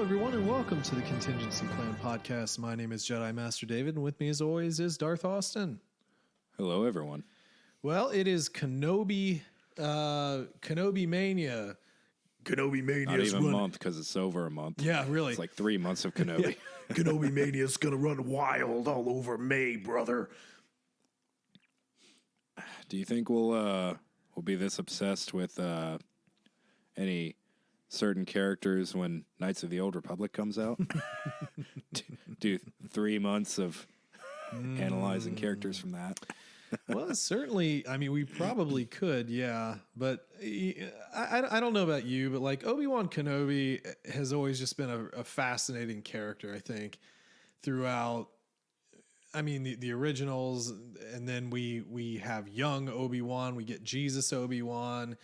everyone, and welcome to the Contingency Plan Podcast. My name is Jedi Master David, and with me, as always, is Darth Austin. Hello, everyone. Well, it is Kenobi Mania. Kenobi Mania. Not even a month, because it's over a month. Yeah, really. It's like 3 months of Kenobi. Yeah. Kenobi Mania is going to run wild all over May, brother. Do you think we'll be this obsessed with any certain characters when Knights of the Old Republic comes out? Do 3 months of analyzing characters from that? Well, certainly, I mean, we probably could, yeah. But I don't know about you, but like Obi-Wan Kenobi has always just been a fascinating character, I think, throughout. I mean, the originals, and then we have young Obi-Wan, we get Jesus Obi-Wan.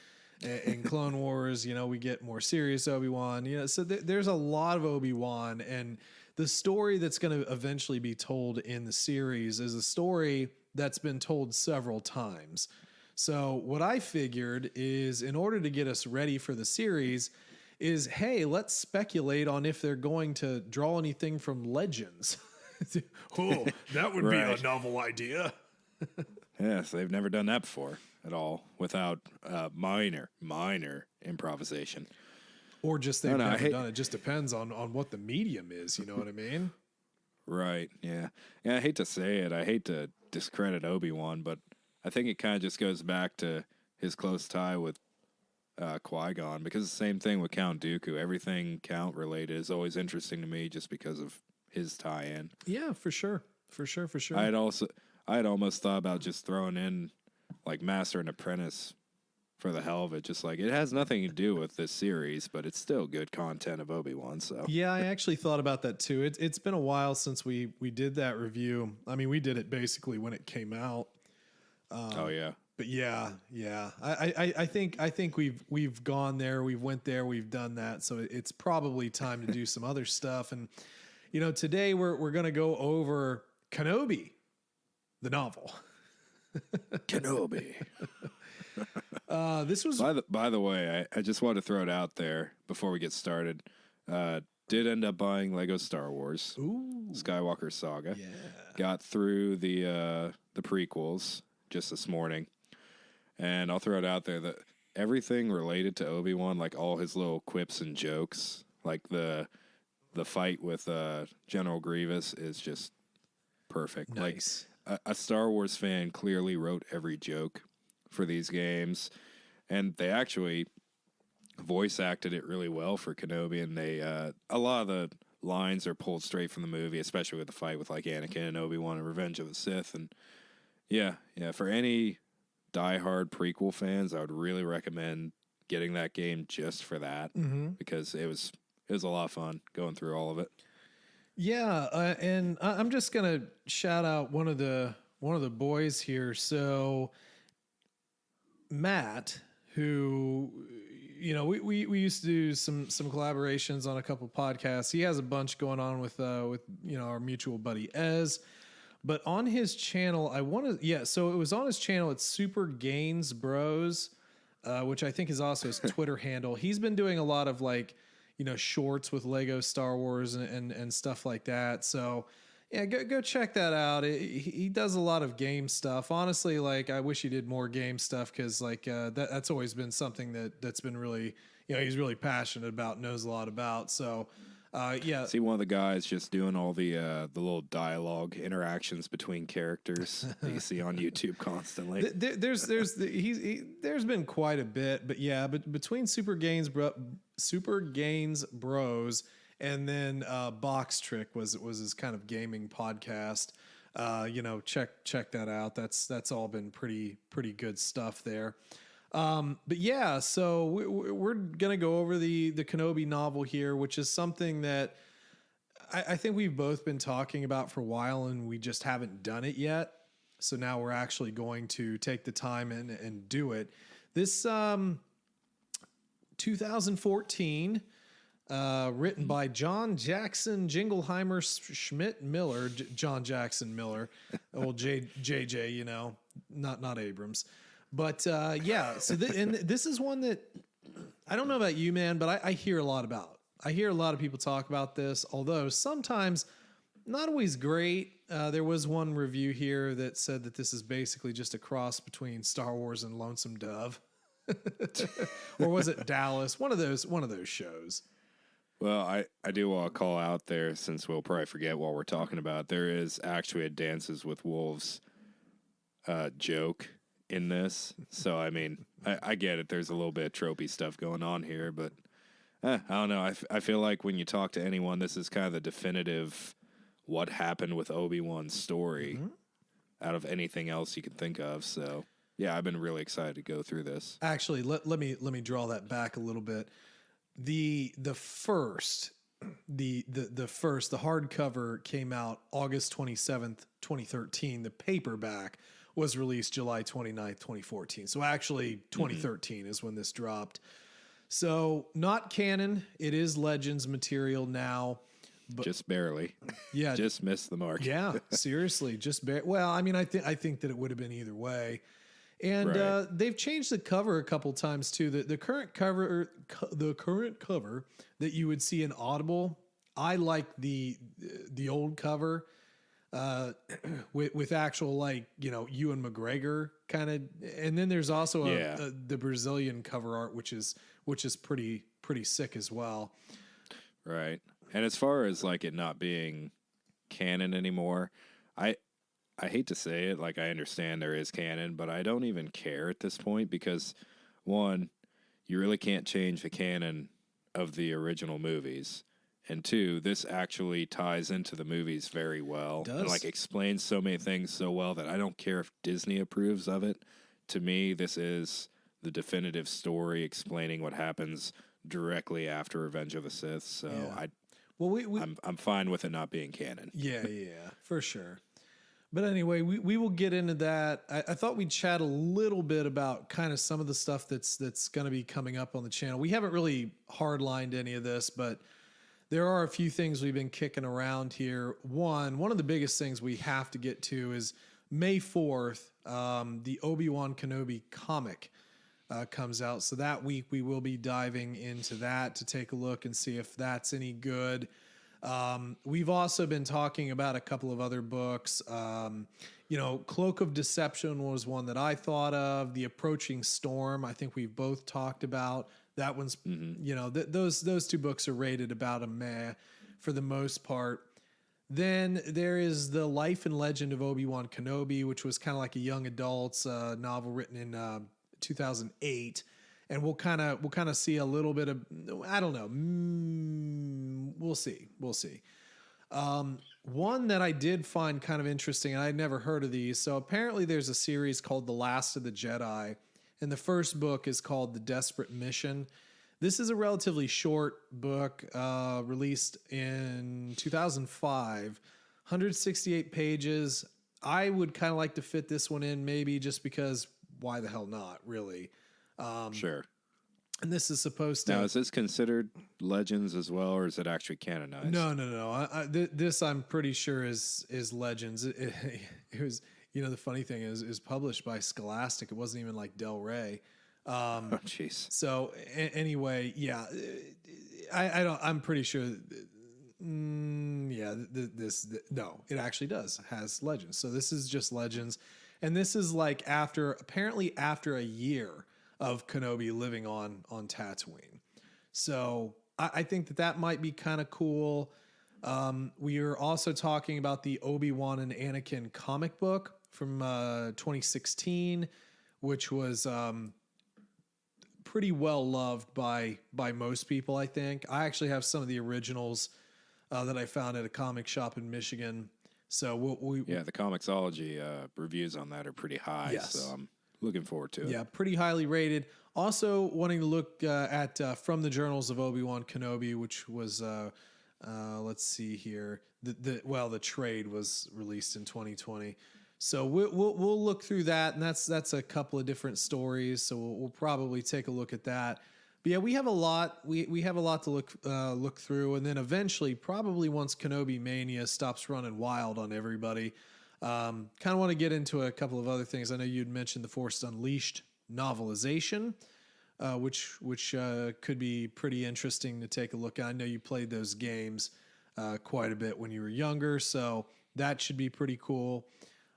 In Clone Wars, you know, we get more serious Obi-Wan, you know, so there's a lot of Obi-Wan, and the story that's going to eventually be told in the series is a story that's been told several times. So what I figured is, in order to get us ready for the series, is, hey, let's speculate on if they're going to draw anything from Legends. Oh, that would be a novel idea. Yes, they've never done that before at all without minor improvisation. Or just they've never done it. It just depends on what the medium is. You know what I mean? Right, yeah. Yeah, I hate to say it. I hate to discredit Obi-Wan, but I think it kind of just goes back to his close tie with Qui-Gon, because the same thing with Count Dooku. Everything Count related is always interesting to me just because of his tie-in. Yeah, for sure. I had almost thought about just throwing in like Master and Apprentice for the hell of it. Just like, it has nothing to do with this series, but it's still good content of Obi-Wan. So yeah, I actually thought about that too. It's been a while since we did that review. I mean, we did it basically when it came out. Oh yeah. But yeah. I think we've gone there. We've went there. We've done that. So it's probably time to do some other stuff. And you know, today we're going to go over Kenobi, the novel. Kenobi. This was by the way, I just want to throw it out there before we get started. Did end up buying Lego Star Wars. Ooh. Skywalker Saga. Yeah. Got through the prequels just this morning, and I'll throw it out there that everything related to Obi-Wan, like all his little quips and jokes, like the fight with General Grievous, is just perfect. Nice. Like a Star Wars fan clearly wrote every joke for these games, and they actually voice acted it really well for Kenobi, and they a lot of the lines are pulled straight from the movie, especially with the fight with like Anakin and Obi-Wan and Revenge of the Sith. And yeah, for any diehard prequel fans, I would really recommend getting that game just for that, because it was a lot of fun going through all of it. Yeah, and I'm just gonna shout out one of the boys here. So Matt, who, you know, we used to do some collaborations on a couple podcasts. He has a bunch going on with you know, our mutual buddy Ez. But on his channel, so it was on his channel. It's Super Gains Bros, which I think is also his Twitter handle. He's been doing a lot of like, you know, shorts with Lego Star Wars and stuff like that. So yeah, go check that out. He does a lot of game stuff. Honestly, like, I wish he did more game stuff, because like that's always been something that's been really, you know, he's really passionate about, knows a lot about. So yeah. See, one of the guys just doing all the little dialogue interactions between characters that you see on YouTube constantly. There's been quite a bit, but yeah, but between Super Gains Bros and then Box Trick was his kind of gaming podcast. You know, check that out. That's all been pretty good stuff there. But yeah, so we're going to go over the Kenobi novel here, which is something that I think we've both been talking about for a while, and we just haven't done it yet. So now we're actually going to take the time and do it. This 2014, written by John Jackson Jingleheimer Schmidt Miller, John Jackson Miller, old JJ, you know, not Abrams. But yeah, so and this is one that I don't know about you, man, but I hear a lot about. I hear a lot of people talk about this, although sometimes not always great. There was one review here that said that this is basically just a cross between Star Wars and Lonesome Dove. Or was it Dallas? One of those shows. Well, I do want to call out there, since we'll probably forget while we're talking about it, there is actually a Dances with Wolves joke in this. So, I mean, I get it. There's a little bit of tropey stuff going on here, but I don't know. I feel like when you talk to anyone, this is kind of the definitive what happened with Obi-Wan's story out of anything else you can think of. So, yeah, I've been really excited to go through this. Actually, let me draw that back a little bit. The hardcover came out August 27th, 2013. The paperback was released July 29th, 2014. So actually 2013 is when this dropped. So not canon. It is Legends material now. But just barely. Yeah. Just missed the mark. Yeah, seriously. Well, I mean, I think that it would have been either way. And Right. They've changed the cover a couple times too. The current cover that you would see in Audible, I like the old cover with actual, like, you know, Ewan McGregor kind of. And then there's also the Brazilian cover art, which is pretty sick as well. Right. And as far as like it not being canon anymore, I hate to say it, like I understand there is canon, but I don't even care at this point because, one, you really can't change the canon of the original movies. And two, this actually ties into the movies very well. It does. And like explains so many things so well that I don't care if Disney approves of it. To me, this is the definitive story explaining what happens directly after Revenge of the Sith. So Yeah. Well, I'm fine with it not being canon. Yeah, for sure. But anyway, we will get into that. I thought we'd chat a little bit about kind of some of the stuff that's going to be coming up on the channel. We haven't really hardlined any of this, but there are a few things we've been kicking around here. One of the biggest things we have to get to is May 4th, the Obi-Wan Kenobi comic comes out. So that week we will be diving into that to take a look and see if that's any good. We've also been talking about a couple of other books. Cloak of Deception was one that I thought of. The Approaching Storm, I think we've both talked about. That one's, those two books are rated about a meh for the most part. Then there is The Life and Legend of Obi-Wan Kenobi, which was kind of like a young adult's novel written in 2008. And we'll kind of see a little bit of, I don't know. We'll see. One that I did find kind of interesting, and I'd never heard of these. So apparently there's a series called The Last of the Jedi, and the first book is called The Desperate Mission. This is a relatively short book, released in 2005, 168 pages. I would kind of like to fit this one in, maybe just because why the hell not, really? Sure. And this is supposed to... Now, is this considered Legends as well, or is it actually canonized? No. This I'm pretty sure is Legends. It was, the funny thing is published by Scholastic. It wasn't even like Del Rey. Oh, jeez. So anyway, yeah, I'm pretty sure. No, it actually has Legends. So this is just Legends, and this is like apparently after a year of Kenobi living on Tatooine. So I think that might be kind of cool. We are also talking about the Obi-Wan and Anakin comic book from 2016, which was pretty well loved by most people, I think. I actually have some of the originals that I found at a comic shop in Michigan. So the Comixology reviews on that are pretty high. Yes. So I'm looking forward to it. Yeah, pretty highly rated. Also wanting to look at From the Journals of Obi-Wan Kenobi, which was, let's see here. The trade was released in 2020. So we'll look through that, and that's a couple of different stories. So we'll probably take a look at that. But yeah, we have a lot. We have a lot to look through, and then eventually, probably once Kenobi Mania stops running wild on everybody, kind of want to get into a couple of other things. I know you'd mentioned the Force Unleashed novelization, which could be pretty interesting to take a look at. I know you played those games quite a bit when you were younger, so that should be pretty cool.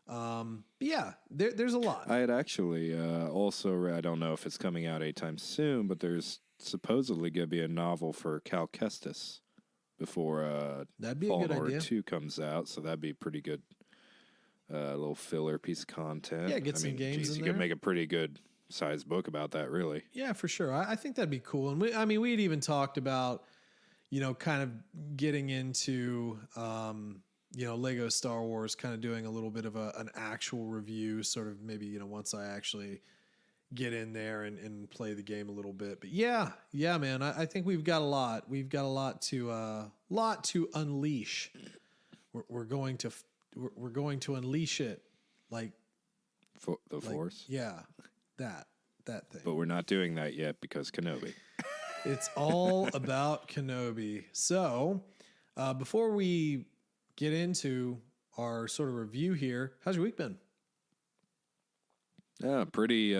But yeah, there's a lot. I had actually also read, I don't know if it's coming out anytime soon, but there's supposedly going to be a novel for Cal Kestis before That'd be a Fallen good Order idea. 2 comes out, so that'd be pretty good. Little filler piece of content. Yeah, get some games in you there. could make a pretty good sized book about that, really. Yeah, for sure. I think that'd be cool. And we'd even talked about, kind of getting into, Lego Star Wars, kind of doing a little bit of an actual review, sort of maybe, once I actually get in there and play the game a little bit. But yeah, man, I think we've got a lot. We've got a lot to unleash. We're going to unleash it, like The Force. Yeah, that thing. But we're not doing that yet because Kenobi. It's all about Kenobi. So, before we get into our sort of review here, how's your week been? Yeah, pretty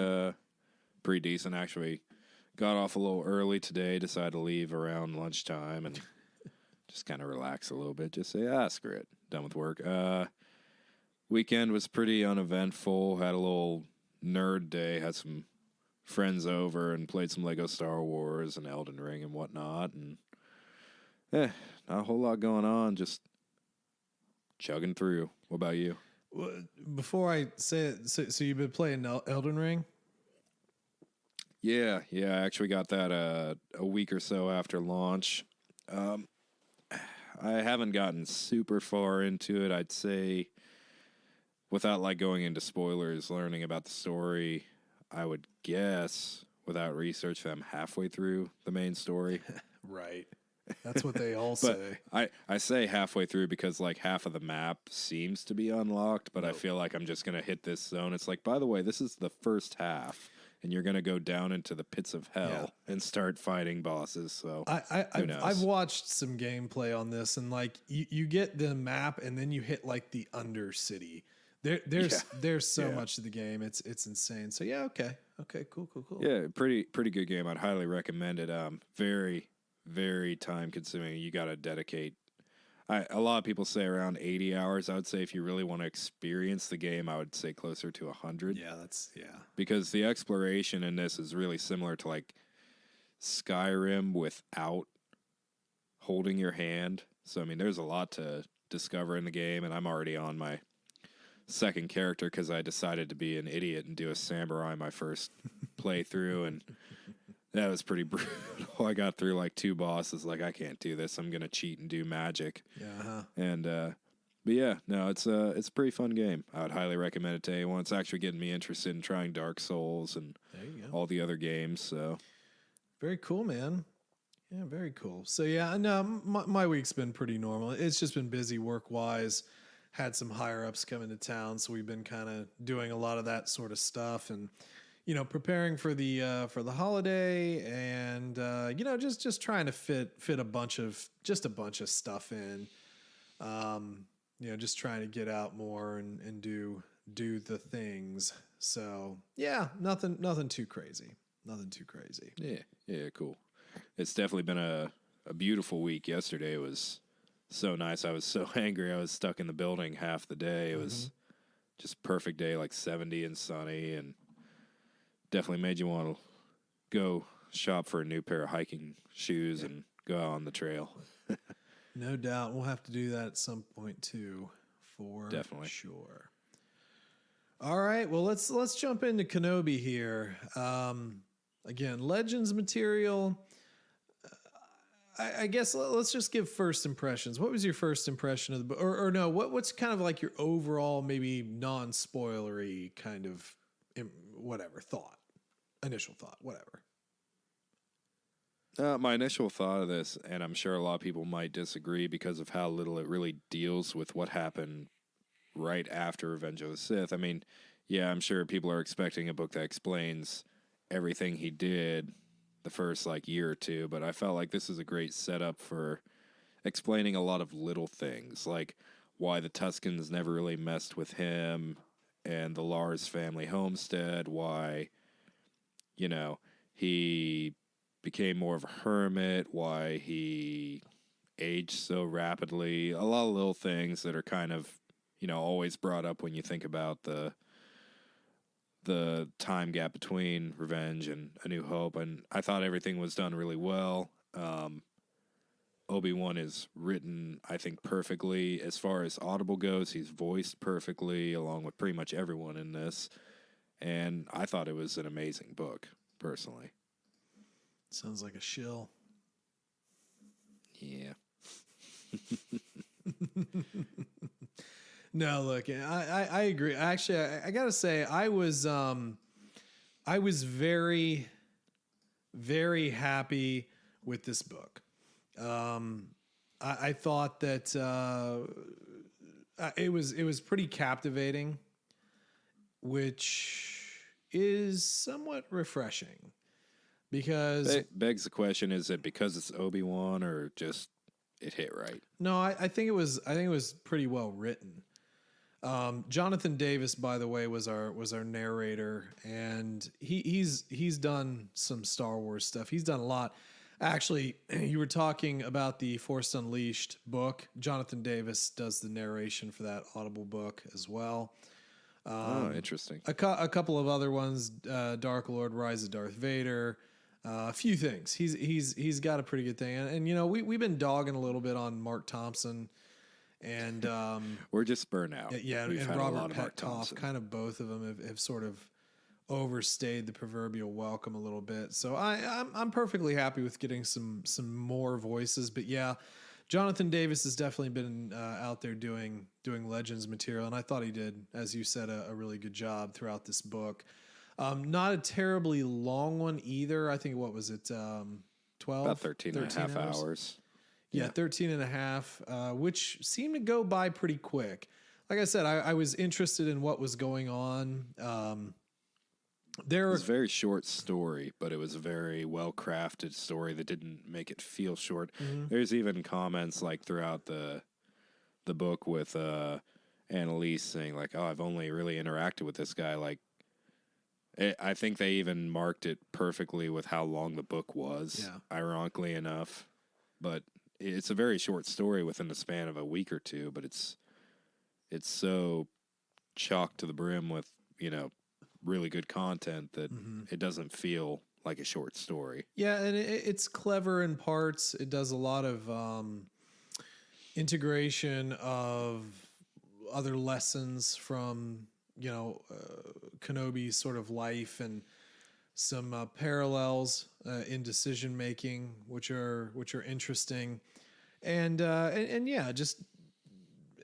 decent actually. Got off a little early today. Decided to leave around lunchtime and just kind of relax a little bit. Just say, screw it, done with work. Weekend was pretty uneventful. Had a little nerd day. Had some friends over and played some Lego Star Wars and Elden Ring and whatnot. And not a whole lot going on. Just chugging through. What about you? Well, before I say it, so you've been playing Elden Ring? Yeah. I actually got that a week or so after launch. I haven't gotten super far into it. I'd say, without like going into spoilers, learning about the story, I would guess, without research, that I'm halfway through the main story. Right. That's what they all say. I say halfway through because like half of the map seems to be unlocked, but I feel like I'm just going to hit this zone. It's like, by the way, this is the first half, and you're going to go down into the pits of hell and start fighting bosses. So I've watched some gameplay on this, and like you get the map, and then you hit like the Undercity. There's so much to the game. It's insane. So yeah, okay, cool. Yeah, pretty good game. I'd highly recommend it. Very, very time consuming. You got to dedicate. A lot of people say around 80 hours. I would say if you really want to experience the game, I would say closer to 100. Yeah, Because the exploration in this is really similar to like Skyrim without holding your hand. So I mean, there's a lot to discover in the game, and I'm already on my second character because I decided to be an idiot and do a samurai my first playthrough, and that was pretty brutal. I got through like 2 bosses, like I can't do this. I'm gonna cheat and do magic. Yeah. And but yeah, no, it's a pretty fun game. I would highly recommend it to anyone. It's actually getting me interested in trying Dark Souls and all the other games. So very cool, man. Yeah, very cool. So yeah, no, my week's been pretty normal. It's just been busy work wise. Had some higher ups come into town, so we've been kind of doing a lot of that sort of stuff, and preparing for the holiday, and just trying to fit a bunch of stuff in. Just trying to get out more and do the things. So yeah, nothing too crazy. Yeah, cool. It's definitely been a beautiful week. Yesterday was so nice. I was so angry. I was stuck in the building half the day. It was just perfect day, like 70 and sunny, and definitely made you want to go shop for a new pair of hiking shoes and go out on the trail. No doubt. We'll have to do that at some point too, for definitely sure. All right. Well, let's jump into Kenobi here. Again, Legends material. I guess let's just give first impressions. What was your first impression of the book? Or no, what's kind of like your overall, maybe non-spoilery kind of initial thought, whatever. My initial thought of this, and I'm sure a lot of people might disagree because of how little it really deals with what happened right after Revenge of the Sith. I mean, yeah, I'm sure people are expecting a book that explains everything he did the first year or two, but I felt like this is a great setup for explaining a lot of little things, like why the Tuscans never really messed with him and the Lars family homestead, why, he became more of a hermit, why he aged so rapidly. A lot of little things that are kind of, always brought up when you think about the time gap between Revenge and A New Hope, and I thought everything was done really well. Obi-Wan is written, I think, perfectly. As far as Audible goes, he's voiced perfectly, along with pretty much everyone in this, and I thought it was an amazing book, personally. Sounds like a shill. Yeah. No, look, I agree. Actually, I gotta say, I was very, very happy with this book. I thought that it was pretty captivating, which is somewhat refreshing because begs the question: is it because it's Obi-Wan, or just it hit right? No, I think it was pretty well written. Jonathan Davis, by the way, was our narrator, and he's done some Star Wars stuff. He's done a lot. Actually, you were talking about the Force Unleashed book. Jonathan Davis does the narration for that Audible book as well. Interesting. A couple of other ones, Dark Lord, Rise of Darth Vader. A few things. He's got a pretty good thing, and we've been dogging a little bit on Mark Thompson. And we're just burnt out. Yeah, We've and had Robert a lot of Mark Petkoff, Thompson. kind of both of them have sort of overstayed the proverbial welcome a little bit. So I'm perfectly happy with getting some more voices. But yeah, Jonathan Davis has definitely been out there doing Legends material, and I thought he did, as you said, a really good job throughout this book. Not a terribly long one either. I think, what was it, 12? About 13 and a half hours. Yeah, 13 and a half, which seemed to go by pretty quick. Like I said, I was interested in what was going on. It was a very short story, but it was a very well-crafted story that didn't make it feel short. Mm-hmm. There's even comments like throughout the book with Annalise saying like, "Oh, I've only really interacted with this guy." Like, I think they even marked it perfectly with how long the book was. Yeah. Ironically enough, but it's a very short story within the span of a week or two. But it's so chocked to the brim with really good content that it doesn't feel like a short story. Yeah, and it's clever in parts. It does a lot of integration of other lessons from Kenobi's sort of life, and some parallels in decision making, which are interesting, and yeah, just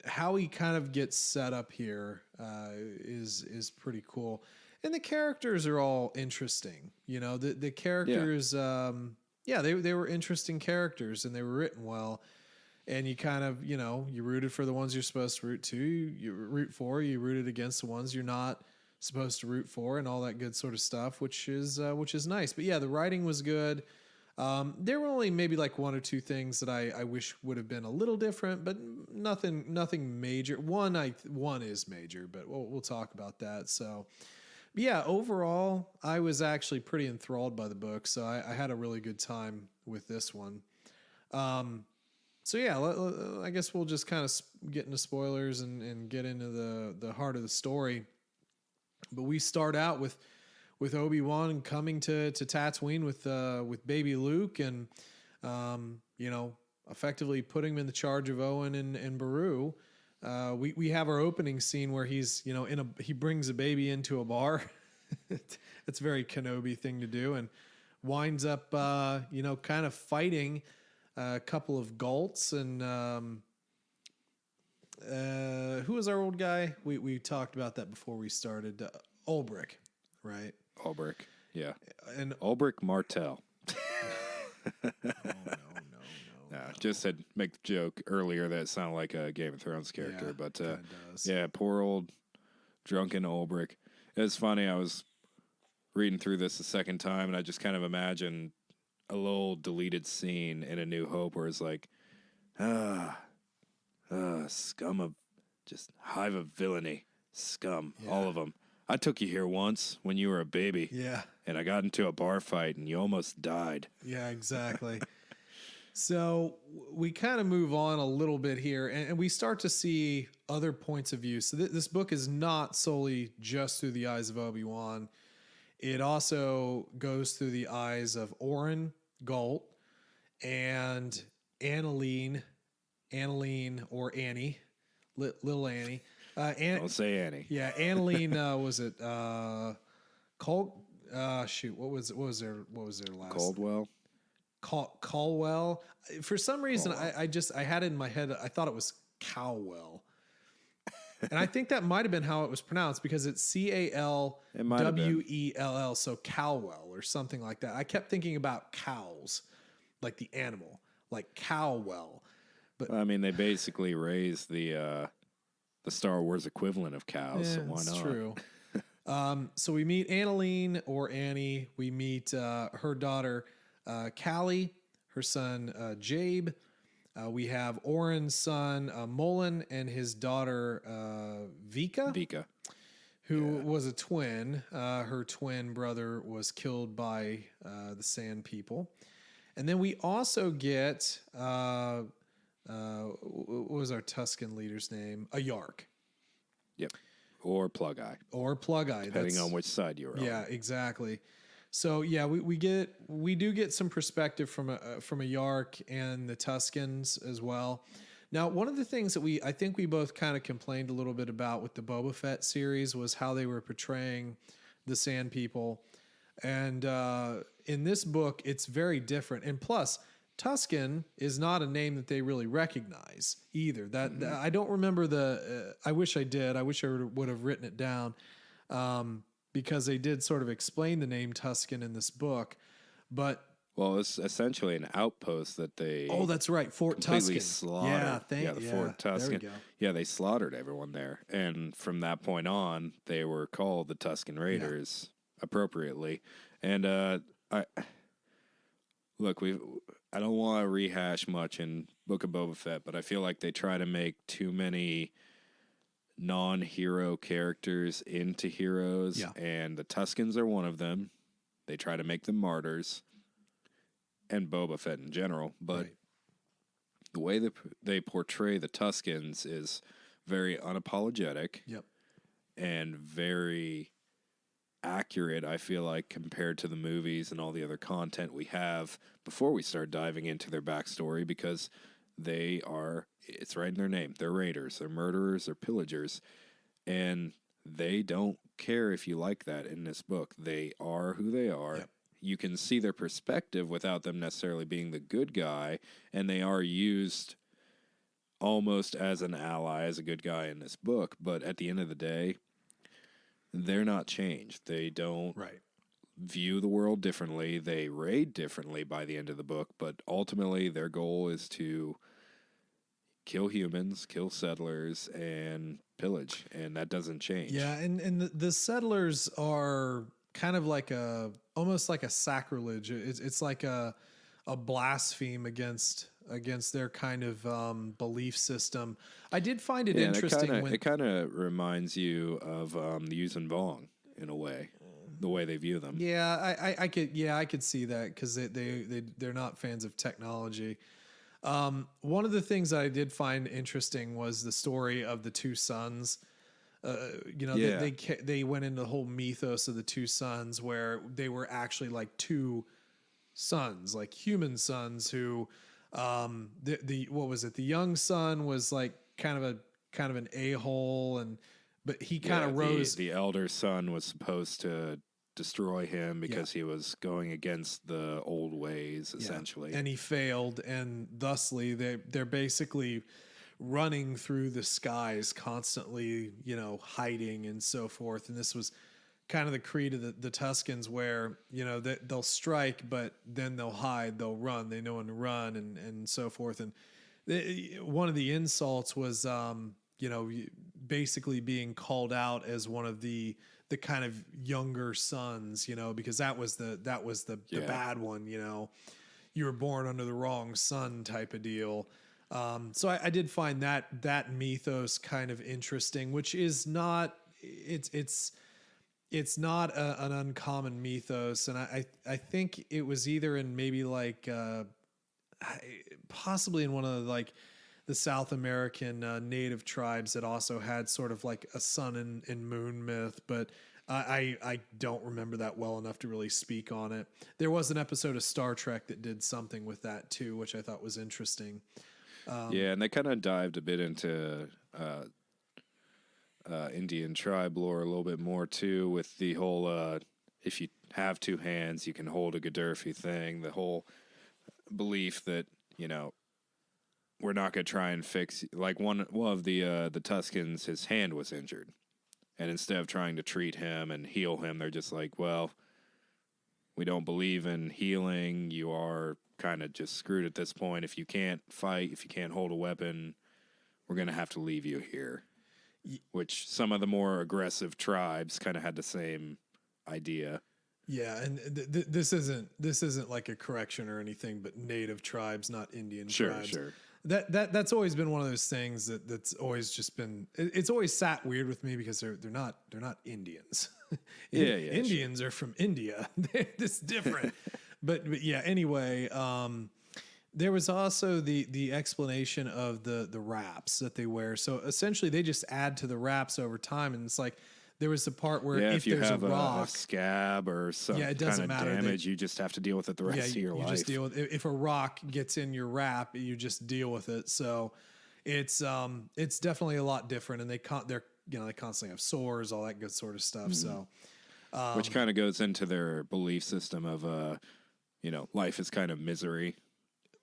how he kind of gets set up here is pretty cool. And the characters are all interesting. The characters, they were interesting characters, and they were written well. And you kind of, you rooted for the ones you're supposed to root to. You root for, you rooted against the ones you're not supposed to root for, and all that good sort of stuff, which is nice. But yeah, the writing was good. There were only maybe like one or two things that I wish would have been a little different, but nothing major. One is major, but we'll talk about that. So, yeah, overall, I was actually pretty enthralled by the book, so I had a really good time with this one. So yeah, I guess we'll just kind of get into spoilers and get into the heart of the story. But we start out with Obi-Wan coming to Tatooine with baby Luke, and effectively putting him in the charge of Owen and Beru. We have our opening scene where he's he brings a baby into a bar. It's a very Kenobi thing to do, and winds up kind of fighting a couple of Galts, and who was our old guy? We talked about that before we started. Ulbrich, right? Ulbrich, yeah. And Ulbrich Martell. No. Just said make the joke earlier that it sounded like a Game of Thrones character, yeah, but does. Yeah, poor old drunken Ulbrich. It's funny. I was reading through this a second time, and I just kind of imagined a little deleted scene in A New Hope where it's like, scum of just hive of villainy, scum, all of them. I took you here once when you were a baby. Yeah. And I got into a bar fight and you almost died. Yeah, exactly. So we kind of move on a little bit here, and we start to see other points of view. So this book is not solely just through the eyes of Obi-Wan. It also goes through the eyes of Oren Galt and Annalene or Annie, little Annie. Don't say Annie. Yeah, Annalene was it Colt? Shoot, what was their last? Caldwell. Caldwell. For some reason, I had it in my head. I thought it was Cowell, and I think that might have been how it was pronounced because it's Calwell, so Cowell or something like that. I kept thinking about cows, like the animal, like Cowell. But I mean, they basically raised the Star Wars equivalent of cows, so why not? That's true. So we meet Annalene or Annie. We meet her daughter. Callie, her son Jabe. We have Oren's son Mullen and his daughter Vika, who was a twin. Her twin brother was killed by the Sand People. And then we also get, what was our Tusken leader's name? A Yark. Yep. Or Plug-Eye. Depending on which side you're on. Yeah, exactly. So yeah, we do get some perspective from a Yark and the Tuskens as well. Now, one of the things that I think we both kind of complained a little bit about with the Boba Fett series was how they were portraying the Sand People, and in this book, it's very different. And plus, Tusken is not a name that they really recognize either. I don't remember I wish I did. I wish I would have written it down. Because they did sort of explain the name Tusken in this book, but it's essentially an outpost that they that's right, Fort Tusken slaughtered. Fort Tusken. There we go. Yeah, they slaughtered everyone there, and from that point on, they were called the Tusken Raiders appropriately. And I don't want to rehash much in Book of Boba Fett, but I feel like they try to make too many non-hero characters into heroes, and the Tuskens are one of them. They try to make them martyrs, and Boba Fett in general, but the way they portray the Tuskens is very unapologetic and very accurate, I feel like, compared to the movies and all the other content we have before we start diving into their backstory, because it's right in their name. They're raiders, they're murderers, they're pillagers, and they don't care if you like that in this book. They are who they are. Yep. You can see their perspective without them necessarily being the good guy, and they are used almost as an ally, as a good guy in this book, but at the end of the day, they're not changed. They don't view the world differently. They raid differently by the end of the book, but ultimately their goal is to kill humans, kill settlers, and pillage, and that doesn't change. Yeah, and the settlers are kind of like almost like a sacrilege. It's like a blaspheme against their kind of belief system. I did find it interesting. It kind of reminds you of the Yuuzhan Vong in a way, the way they view them. Yeah, I could see that because they're not fans of technology. One of the things that I did find interesting was the story of the two sons. They went into the whole mythos of the two sons, where they were actually like two sons, like human sons, who what was it? The young son was like kind of an a-hole, but he kind of rose. The elder son was supposed to destroy him because he was going against the old ways, essentially. And he failed, and thusly they're basically running through the skies constantly, hiding and so forth. And this was kind of the creed of the Tuskens, where, they'll strike, but then they'll hide, they'll run, they know when to run, and so forth. And one of the insults was, basically being called out as one of the kind of younger sons, because that was the bad one, you were born under the wrong sun type of deal. So I did find that mythos kind of interesting, which is not, it's it's not an uncommon mythos, and I think it was either in maybe like possibly in one of like the South American native tribes that also had sort of like a sun and moon myth, but I don't remember that well enough to really speak on it. There was an episode of Star Trek that did something with that too, which I thought was interesting. Yeah, and they kind of dived a bit into Indian tribe lore a little bit more too, with the whole if you have two hands, you can hold a Gaddafi thing. The whole belief that, you know, we're not going to try and fix, like one of the Tuscans, his hand was injured, and instead of trying to treat him and heal him, they're just like, well, we don't believe in healing. You are kind of just screwed at this point. If you can't fight, if you can't hold a weapon, we're going to have to leave you here. Which some of the more aggressive tribes kind of had the same idea. Yeah, and this isn't like a correction or anything, but native tribes, not Indian tribes. Sure. That's always been one of those things that's always just been. It's always sat weird with me because they're not Indians. Indians are from India. It's different. but yeah. Anyway, there was also the explanation of the wraps that they wear. So essentially, they just add to the wraps over time, and it's like. There was the part where if you there's have a rock, a scab or some it kind doesn't of matter. damage, you just have to deal with it the rest of your life. You just deal with if a rock gets in your wrap, you just deal with it. So it's definitely a lot different, and they constantly have sores, all that good sort of stuff. So which kind of goes into their belief system of life is kind of misery,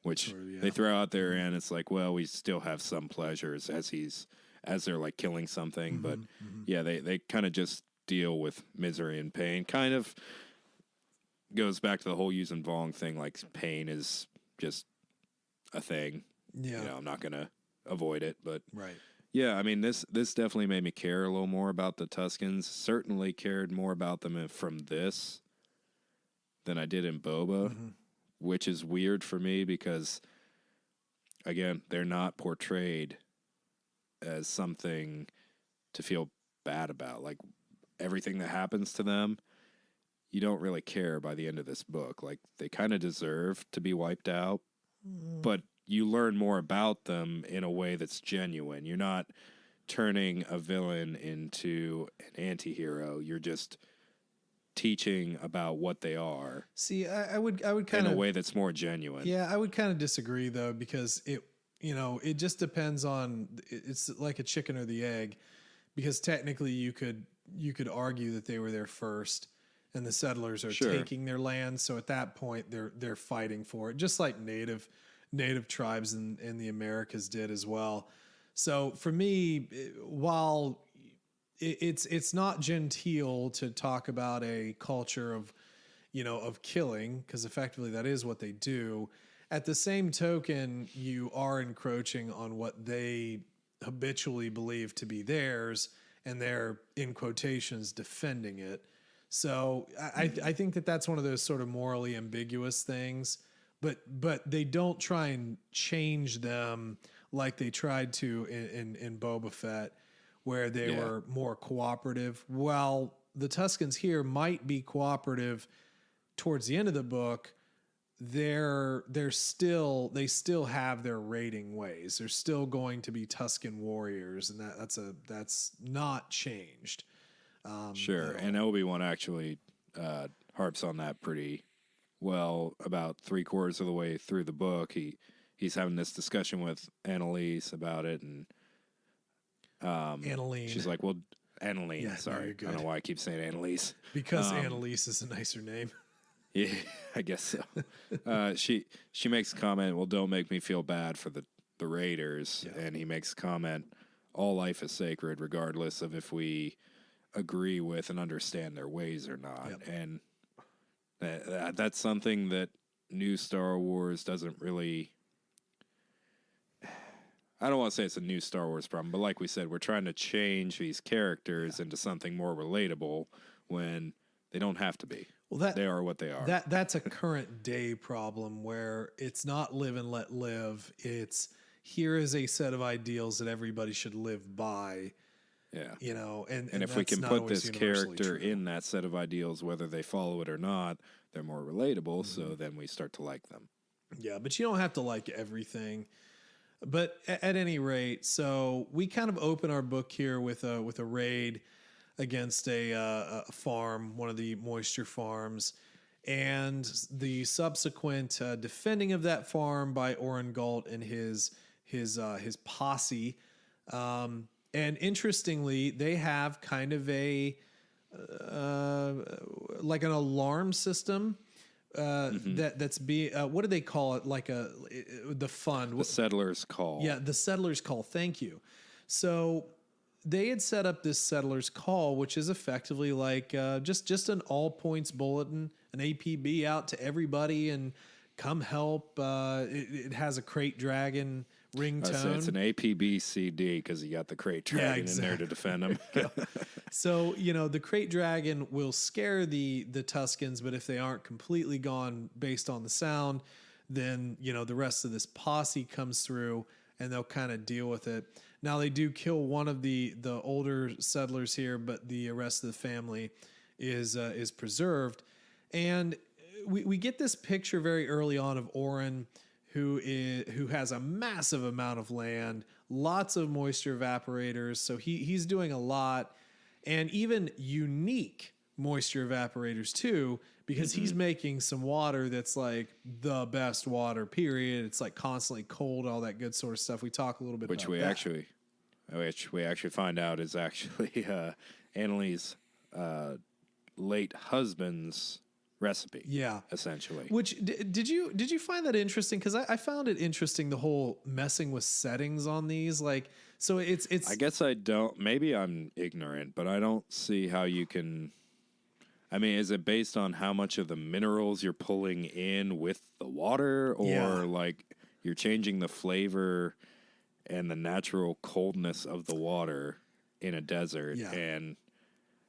which they throw out there, and it's like, well, we still have some pleasures as they're like killing something, but they kind of just deal with misery and pain. Kind of goes back to the whole using Vong thing. Like pain is just a thing. Yeah, I'm not gonna avoid it, but right. Yeah, I mean this definitely made me care a little more about the Tuscans. Certainly cared more about them from this than I did in Boba, which is weird for me because again, they're not portrayed as something to feel bad about. Like everything that happens to them, you don't really care by the end of this book. Like they kind of deserve to be wiped out, but you learn more about them in a way that's genuine. You're not turning a villain into an anti-hero. You're just teaching about what they are. See, I would kind of in a way that's more genuine. Yeah, I would kind of disagree though, because it just depends on, it's like a chicken or the egg, because technically you could argue that they were there first and the settlers are taking their land. So at that point they're fighting for it, just like native tribes in the Americas did as well. So for me, while it's not genteel to talk about a culture of killing, because effectively that is what they do. At the same token, you are encroaching on what they habitually believe to be theirs, and they're, in quotations, defending it. So I think that's one of those sort of morally ambiguous things, but they don't try and change them like they tried to in Boba Fett, where they were more cooperative. While the Tuscans here might be cooperative towards the end of the book, they still have their raiding ways. They're still going to be Tuscan warriors, and that's not changed. Sure, and Obi-Wan actually harps on that pretty well about 3/4 of the way through the book. He's having this discussion with Annalise about it, and Annalene. She's like, well, Annalene, yeah, sorry. I don't know why I keep saying Annalise. Because Annalise is a nicer name. Yeah, I guess so. She makes a comment, well, don't make me feel bad for the Raiders. Yeah. And he makes a comment, all life is sacred, regardless of if we agree with and understand their ways or not. Yep. And that's something that new Star Wars doesn't really... I don't want to say it's a new Star Wars problem, but like we said, we're trying to change these characters into something more relatable when they don't have to be. Well, they are what they are. That's a current day problem where it's not live and let live. It's here is a set of ideals that everybody should live by. Yeah. You know, And if we that's can not put always this universally character true. in that set of ideals, whether they follow it or not, they're more relatable. So then we start to like them. Yeah, but you don't have to like everything. But at any rate, so we kind of open our book here with a raid against a farm, one of the moisture farms, and the subsequent defending of that farm by Oren Galt and his posse. And interestingly, they have kind of a like an alarm system that's what do they call it? Like the fund, The Settler's Call. yeah, the Settlers Call. Thank you. So they had set up this Settlers Call, which is effectively like just an all points bulletin, an APB out to everybody and come help. It has a crate dragon ringtone. So it's an APB CD because you got the crate dragon in there to defend them. So, you know, the crate dragon will scare the Tuskens, but if they aren't completely gone based on the sound, then, you know, the rest of this posse comes through and they'll kind of deal with it. Now, they do kill one of the older settlers here, but the rest of the family is preserved. And we get this picture very early on of Oren, who has a massive amount of land, lots of moisture evaporators. So he's doing a lot, and even unique moisture evaporators too, because he's making some water that's like the best water, period. It's like constantly cold, all that good sort of stuff. We talk a little bit which about we that. actually find out is actually Annalie's late husband's recipe. Yeah, essentially. Which did you find that interesting? Because I found it interesting, the whole messing with settings on these. Like, so it's. I guess I don't. Maybe I'm ignorant, but I don't see how you can. I mean, is it based on how much of the minerals you're pulling in with the water, or like you're changing the flavor and the natural coldness of the water in a desert? Yeah. And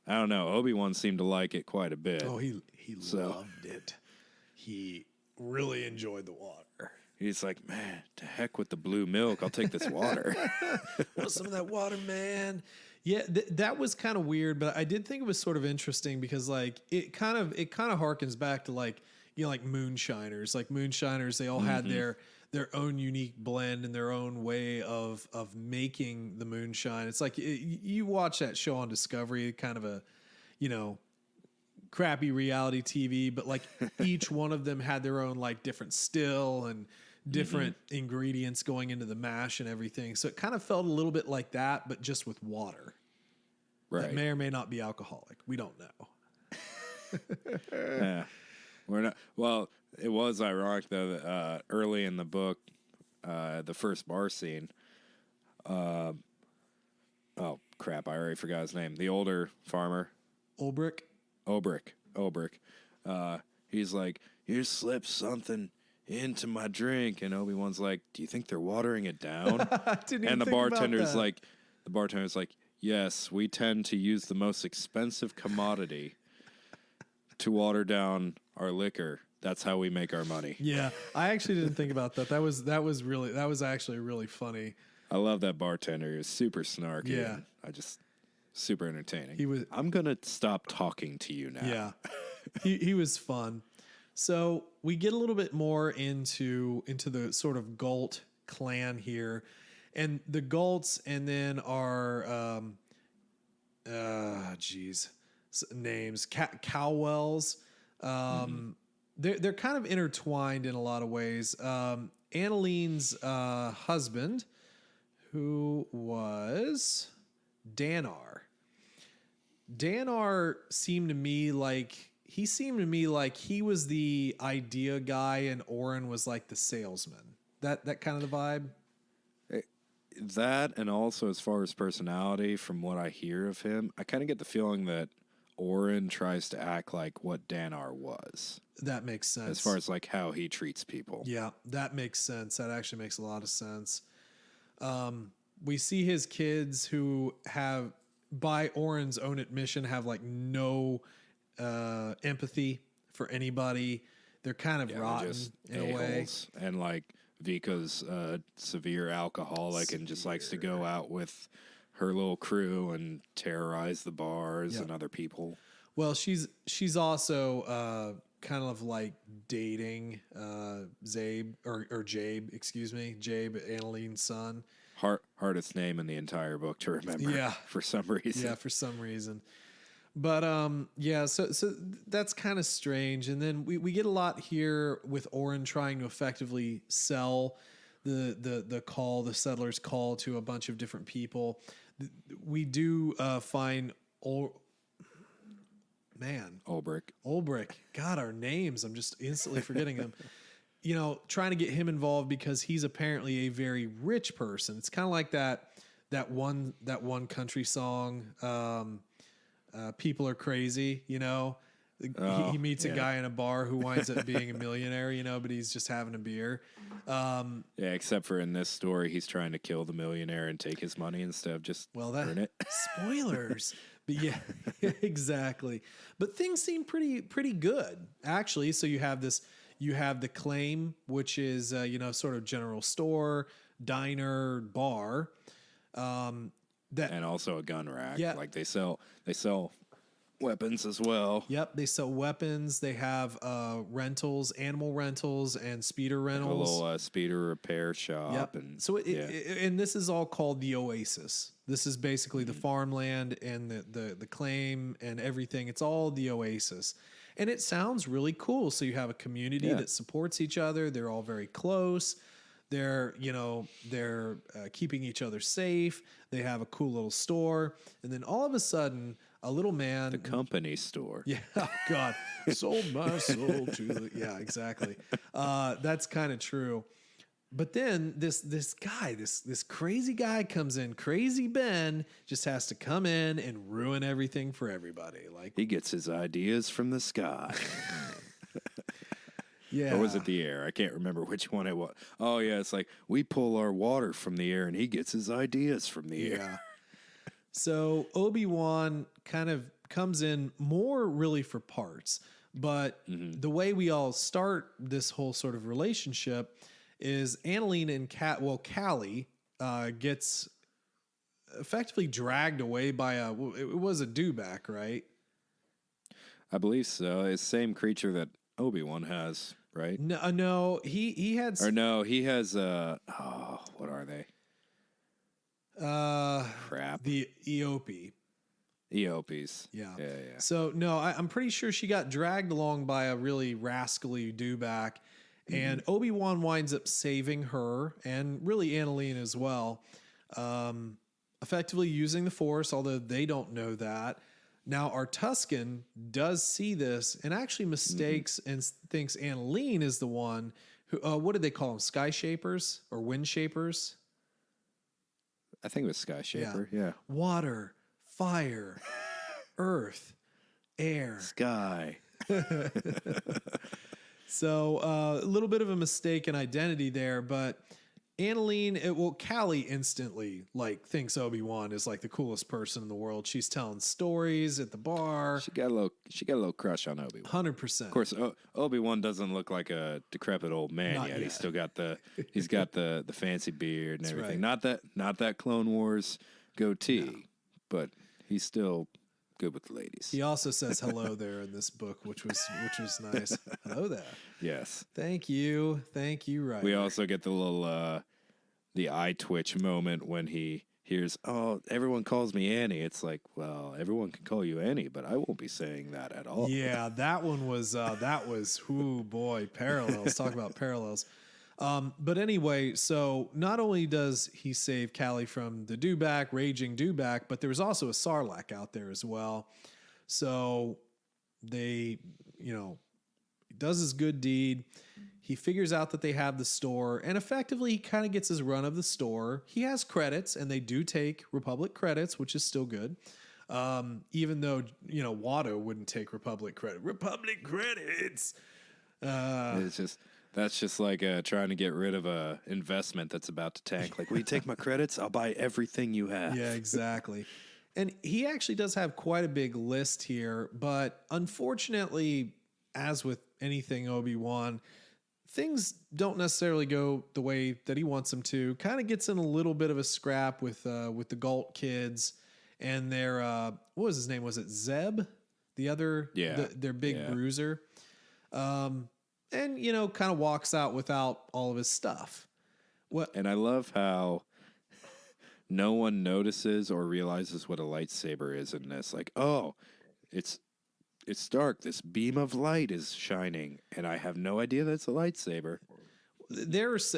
I don't know. Obi-Wan seemed to like it quite a bit. Oh, he loved it. He really enjoyed the water. He's like, man, to heck with the blue milk. I'll take this water. Want some of that water, man? Yeah, that was kind of weird, but I did think it was sort of interesting because like it kind of harkens back to like, you know, like moonshiners. Like moonshiners, they all had their own unique blend and their own way of making the moonshine. It's like you watch that show on Discovery, kind of a, you know, crappy reality TV, but like each one of them had their own like different still and different ingredients going into the mash and everything. So it kind of felt a little bit like that, but just with water. Right. That may or may not be alcoholic. We don't know. Yeah. We're not. Well, it was ironic though that early in the book, the first bar scene. Oh crap! I already forgot his name. The older farmer, Ulbrich. Obrick. He's like, "You slipped something into my drink," and Obi-Wan's like, "Do you think they're watering it down?" And the bartender's like, "Yes, we tend to use the most expensive commodity to water down our liquor. That's how we make our money." Yeah, I actually didn't think about that. That was actually really funny. I love that bartender. He was super snarky. Yeah. Super entertaining. He was. I'm gonna stop talking to you now. Yeah, he was fun. So we get a little bit more into the sort of Galt clan here, and the Galts, and then our names Cowells. They're kind of intertwined in a lot of ways. Annaline's husband, who was Danar. Danar seemed to me like he was the idea guy and Oren was like the salesman. That kind of the vibe. That, and also as far as personality, from what I hear of him, I kind of get the feeling that Oren tries to act like what Danar was. That makes sense. As far as like how he treats people. Yeah, that makes sense. That actually makes a lot of sense. We see his kids who have, by Oren's own admission, have like no empathy for anybody. They're kind of rotten in a way. And like Vika's severe alcoholic and just likes to go out with her little crew and terrorize the bars and other people. Well, she's also kind of like dating Zabe or Jabe, excuse me, Jabe, Annaline's son. Hardest name in the entire book to remember. Yeah, for some reason. Yeah, for some reason. But so that's kind of strange. And then we get a lot here with Oren trying to effectively sell the call, the settler's call to a bunch of different people. We do find Ulbrich. God, our names. I'm just instantly forgetting them. You know, trying to get him involved because he's apparently a very rich person. It's kind of like that one country song, People Are Crazy, you know. He meets a guy in a bar who winds up being a millionaire, you know, but he's just having a beer. Yeah, except for in this story, he's trying to kill the millionaire and take his money instead of just earn it. Spoilers. But yeah, exactly. But things seem pretty good, actually. So you have the claim, which is, sort of general store, diner, bar. And also a gun rack. Yeah. Like they sell weapons as well. Yep, they sell weapons. They have rentals, animal rentals, and speeder rentals. Like a little speeder repair shop. Yep. And so and this is all called the Oasis. This is basically the farmland and the claim and everything. It's all the Oasis. And it sounds really cool. So you have a community that supports each other. They're all very close. They're keeping each other safe. They have a cool little store. And then all of a sudden, a little man. The company store. Yeah. Oh, God. Sold my soul to the. Yeah, exactly. That's kind of true. But then this guy, this crazy guy comes in. Crazy Ben just has to come in and ruin everything for everybody. Like he gets his ideas from the sky. Yeah. Or was it the air? I can't remember which one it was. Oh, yeah. It's like we pull our water from the air and he gets his ideas from the air. So Obi-Wan kind of comes in more really for parts. But the way we all start this whole sort of relationship is Annaline and Callie gets effectively dragged away by it was a dewback, right? I believe so. It's the same creature that Obi-Wan has, right? No, he had... Or no, he has, what are they? Crap. The Eope. Eopes. Yeah. Yeah. So, no, I'm pretty sure she got dragged along by a really rascally dewback, and Obi-Wan winds up saving her, and really Annaline as well, effectively using the Force, although they don't know that. Now, our Tusken does see this and actually mistakes and thinks Annaline is the one who, what did they call them? Sky Shapers or Wind Shapers? I think it was Sky Shaper, yeah. Water, fire, earth, air. Sky. So a little bit of a mistake in identity there, but Annaline, Callie instantly thinks Obi-Wan is like the coolest person in the world. She's telling stories at the bar. She got a little crush on Obi-Wan. 100%. Of course, Obi-Wan doesn't look like a decrepit old man Not yet. yet. He's still got he's got the fancy beard and That's everything. right. Not that Clone Wars goatee, but he's still good with the ladies. He also says hello there in this book, which was nice. Hello there. Yes. Thank you, Ryder. We also get the little the eye twitch moment when he hears, "Oh, everyone calls me Annie." It's like, well, everyone can call you Annie, but I won't be saying that at all. Yeah, that one was ooh boy, parallels. Talk about parallels. But anyway, so not only does he save Callie from the raging dewback, but there was also a Sarlacc out there as well. So they, he does his good deed. He figures out that they have the store, and effectively he kind of gets his run of the store. He has credits, and they do take Republic credits, which is still good. Even though, Watto wouldn't take Republic credit. Republic credits! That's just like trying to get rid of a investment that's about to tank. Like, will you take my credits? I'll buy everything you have. Yeah, exactly. And he actually does have quite a big list here, but unfortunately, as with anything Obi-Wan, things don't necessarily go the way that he wants them to. Kind of gets in a little bit of a scrap with the Galt kids and their what was his name? Was it Zeb? The other, their big bruiser. And kind of walks out without all of his stuff. And I love how no one notices or realizes what a lightsaber is in this. Like, oh, it's dark. This beam of light is shining, and I have no idea that's a lightsaber. There's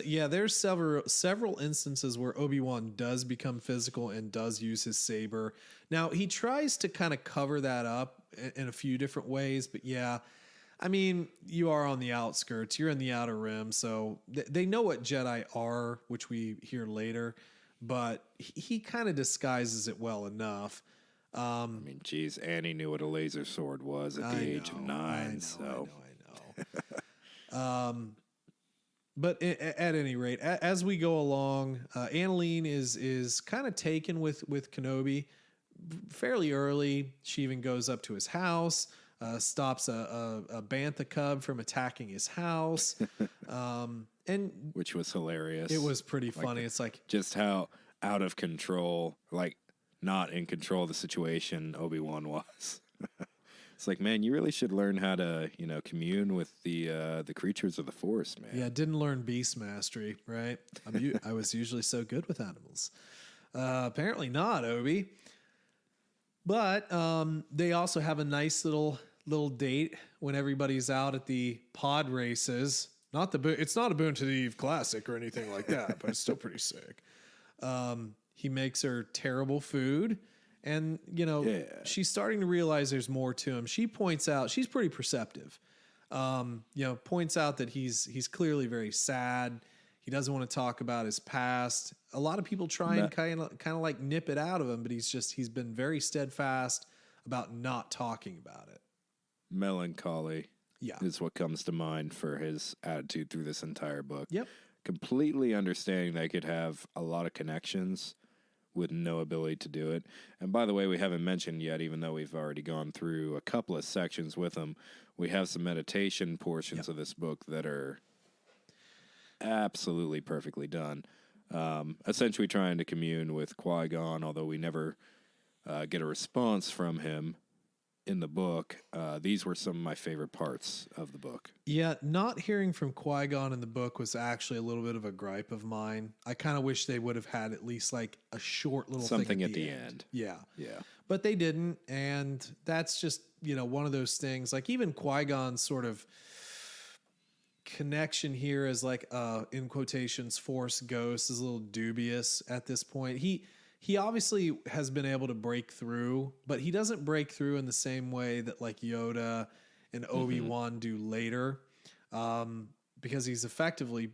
several instances where Obi-Wan does become physical and does use his saber. Now, he tries to kind of cover that up in a few different ways, but yeah, I mean, you are on the outskirts, you're in the Outer Rim, so they know what Jedi are, which we hear later, but he kind of disguises it well enough. I mean, geez, Annie knew what a laser sword was at the age of 9. I know. But at any rate, as we go along, Annalene is kind of taken with Kenobi fairly early. She even goes up to his house, stops a bantha cub from attacking his house, and which was hilarious. It was pretty funny. It's like just how out of control, like not in control of the situation Obi-Wan was. It's like, man, you really should learn how to, commune with the creatures of the Force, man. Yeah, didn't learn beast mastery, right? I was usually so good with animals. Apparently not, Obi. But they also have a nice little date when everybody's out at the pod races. It's not a Boon to the Eve Classic or anything like that, but it's still pretty sick. He makes her terrible food. And, she's starting to realize there's more to him. She points out, she's pretty perceptive, points out that he's clearly very sad. He doesn't want to talk about his past. A lot of people try and kind of like nip it out of him, but he's been very steadfast about not talking about it. Melancholy is what comes to mind for his attitude through this entire book. Yep. Completely understanding that he could have a lot of connections with no ability to do it. And by the way, we haven't mentioned yet, even though we've already gone through a couple of sections with him, we have some meditation portions of this book that are absolutely perfectly done. Essentially trying to commune with Qui-Gon, although we never get a response from him in the book. These were some of my favorite parts of the book. Yeah, not hearing from Qui-Gon in the book was actually a little bit of a gripe of mine. I kind of wish they would have had at least like a short little something thing at the end. Yeah. Yeah. But they didn't, and that's just, one of those things. Like even Qui-Gon's sort of connection here as like in quotations Force ghost is a little dubious at this point. He obviously has been able to break through, but he doesn't break through in the same way that like Yoda and Obi-Wan do later, because he's effectively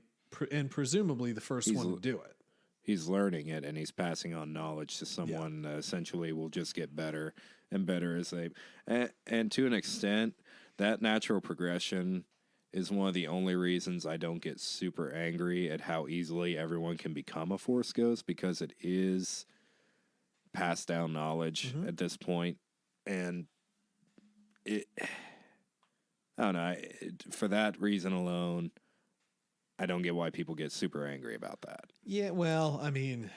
and presumably the first one to do it. He's learning it, and he's passing on knowledge to someone that essentially will just get better and better as they... And to an extent, that natural progression is one of the only reasons I don't get super angry at how easily everyone can become a Force ghost, because it is passed down knowledge at this point. And I don't know, for that reason alone, I don't get why people get super angry about that. Yeah, well, I mean,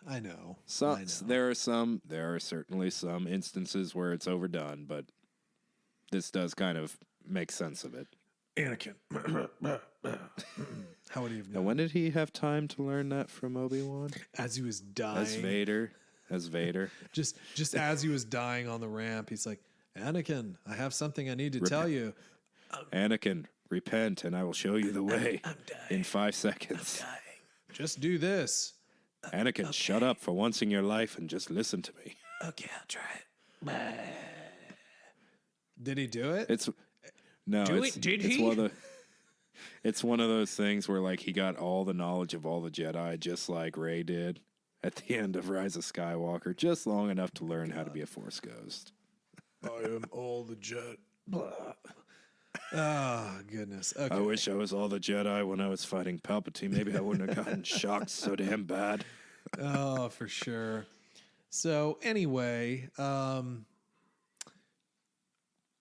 I know. There are certainly some instances where it's overdone, but this does kind of make sense of it. Anakin. How would he have known? Now, when did he have time to learn that from Obi-Wan? As he was dying. As Vader. Just as he was dying on the ramp, he's like, Anakin, I have something I need to tell you. Anakin, repent, and I will show you the way. I'm dying. In 5 seconds. I'm dying. Just do this. Anakin, shut up for once in your life and just listen to me. Okay, I'll try it. Did he do it? Did he? It's one of those things where like he got all the knowledge of all the Jedi, just like Rey did at the end of Rise of Skywalker, just long enough to learn how to be a Force ghost. I am all the Jedi. Oh, goodness. Okay. I wish I was all the Jedi when I was fighting Palpatine. Maybe I wouldn't have gotten shocked so damn bad. Oh, for sure. So anyway,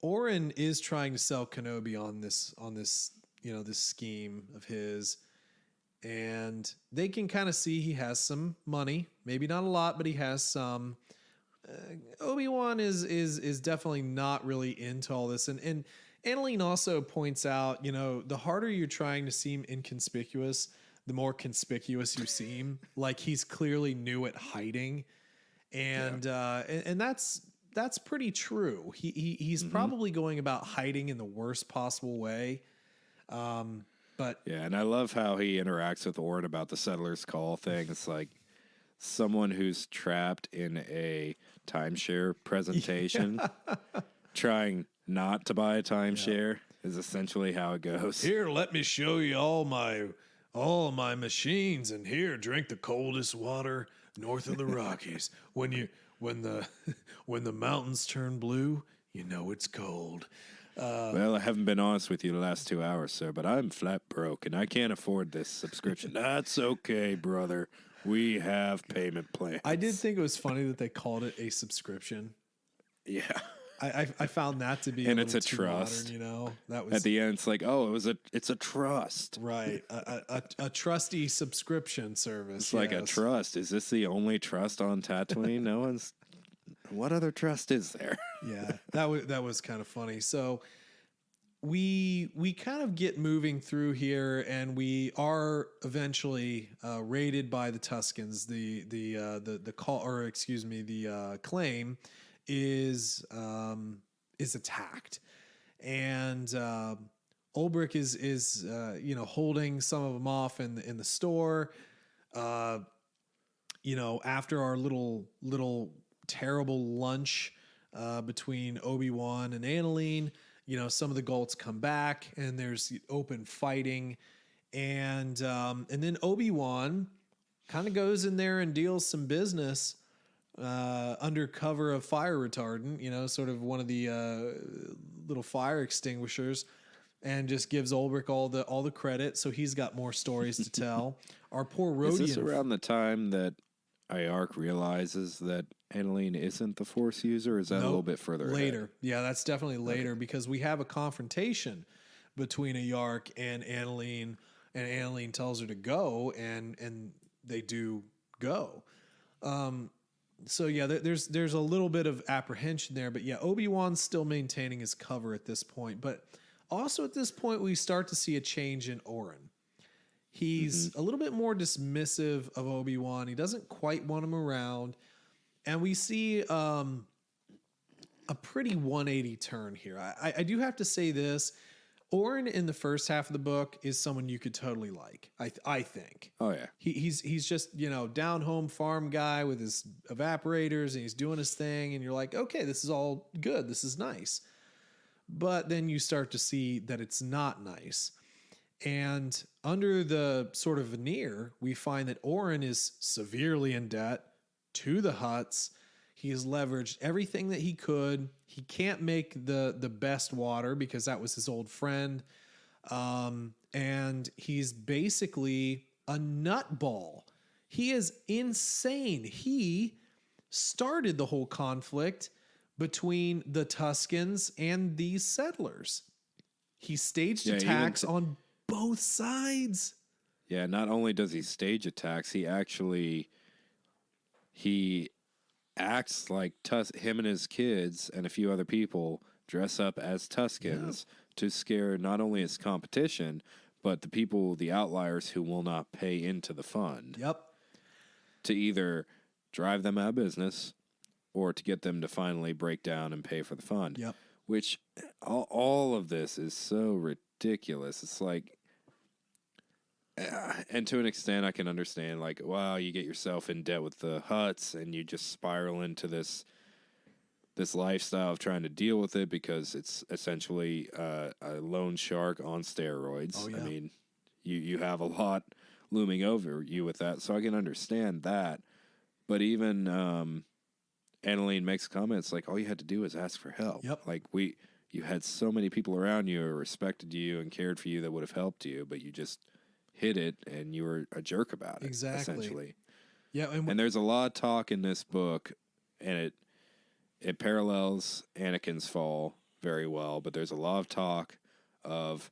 Oren is trying to sell Kenobi on this, this scheme of his. And they can kind of see he has some money, maybe not a lot, but he has some. Obi-Wan is definitely not really into all this. And Annalene also points out, the harder you're trying to seem inconspicuous, the more conspicuous you seem. Like he's clearly new at hiding. And that's pretty true. He's probably going about hiding in the worst possible way. But yeah, and I love how he interacts with Orin about the Settlers Call thing. It's like someone who's trapped in a timeshare presentation, trying not to buy a timeshare is essentially how it goes. Here, let me show you all my machines, and here, drink the coldest water north of the Rockies. When the mountains turn blue, you know it's cold. Well, I haven't been honest with you the last 2 hours, sir, but I'm flat broke and I can't afford this subscription. That's okay, brother. We have payment plans. I did think it was funny that they called it a subscription. Yeah. I found that to be and a it's a too trust. modern, That was at the end. It's like, it's a trust, right? A trusty subscription service. It's like a trust. Is this the only trust on Tatooine? No one's. What other trust is there? Yeah, that was kind of funny. So we kind of get moving through here, and we are eventually raided by the Tuskens. The call, or excuse me, the claim is attacked, and Ulbrich is holding some of them off in the store. After our little terrible lunch between Obi-Wan and Annalene, some of the Gaults come back and there's open fighting, and then Obi-Wan kind of goes in there and deals some business under cover of fire retardant, sort of one of the little fire extinguishers, and just gives Ulbrich all the credit. So he's got more stories to tell. Our poor Rodian. Is this around the time that Iark realizes that Annalene isn't the Force user? Or is that a little bit further later? Ahead? Yeah, that's definitely later, because we have a confrontation between Iark and Annalene tells her to go, and they do go. So yeah, there's a little bit of apprehension there, but yeah, Obi-Wan's still maintaining his cover at this point. But also at this point, we start to see a change in Orin. He's a little bit more dismissive of Obi-Wan. He doesn't quite want him around. And we see a pretty 180 turn here. I do have to say this. Orin in the first half of the book is someone you could totally like, I think. Oh, yeah. He's just, down home farm guy with his evaporators, and he's doing his thing. And you're like, okay, this is all good. This is nice. But then you start to see that it's not nice. And under the sort of veneer, we find that Orin is severely in debt to the Hutts. He has leveraged everything that he could. He can't make the best water because that was his old friend. And he's basically a nutball. He is insane. He started the whole conflict between the Tuskens and these settlers. He staged attacks on both sides. Yeah, not only does he stage attacks, he acts like him and his kids and a few other people dress up as Tuskens to scare not only his competition, but the outliers who will not pay into the fund. Yep. To either drive them out of business or to get them to finally break down and pay for the fund. Yep. Which all of this is so ridiculous. It's like, and to an extent I can understand, like, wow, you get yourself in debt with the Hutts and you just spiral into this lifestyle of trying to deal with it because it's essentially a loan shark on steroids. Oh, yeah. I mean, you have a lot looming over you with that, so I can understand that. But even Annalene makes comments like, all you had to do was ask for help. Yep. Like, you had so many people around you who respected you and cared for you that would have helped you, but you just hit it and you were a jerk about it. Exactly. Essentially. Yeah. And there's a lot of talk in this book, and it parallels Anakin's fall very well, but there's a lot of talk of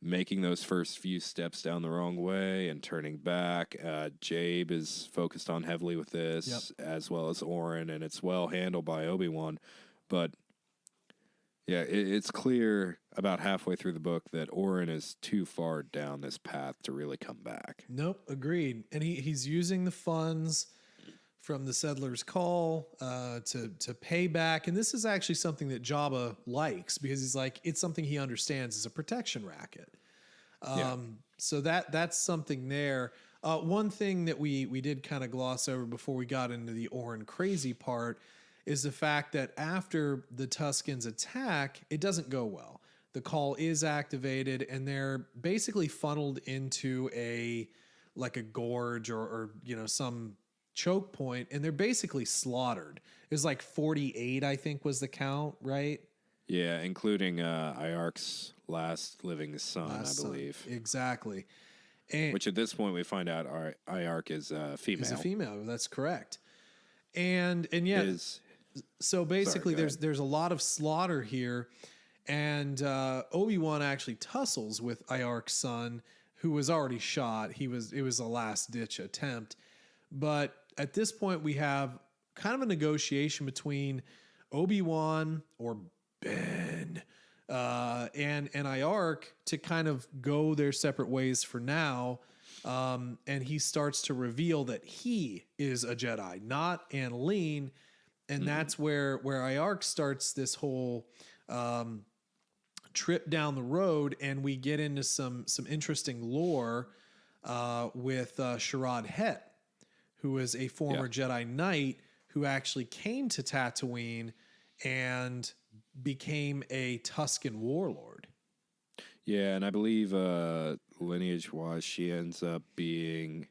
making those first few steps down the wrong way and turning back. Jabe is focused on heavily with this, as well as Oren, and it's well handled by Obi-Wan. But yeah, it's clear about halfway through the book that Oren is too far down this path to really come back. Nope, agreed. And he's using the funds from the Settler's Call to pay back. And this is actually something that Jabba likes because he's like, it's something he understands as a protection racket. So that's something there. One thing that we did kind of gloss over before we got into the Oren crazy part is the fact that after the Tuskens attack, it doesn't go well. The call is activated and they're basically funneled into a gorge or some choke point, and they're basically slaughtered. It was like 48, I think, was the count, right? Yeah, including Iark's last living son, I believe. Exactly. And which at this point we find out Iark is female. Is a female, that's correct. And yeah, so basically there's a lot of slaughter here, and Obi-Wan actually tussles with Iark's son, who was already shot. It was a last-ditch attempt. But at this point, we have kind of a negotiation between Obi-Wan or Ben and Iark to kind of go their separate ways for now. And he starts to reveal that he is a Jedi, not Annalene. And that's where Iark starts this whole trip down the road, and we get into some interesting lore with Sharad Het, who is a former Jedi Knight who actually came to Tatooine and became a Tusken warlord. Yeah, and I believe lineage-wise, she ends up being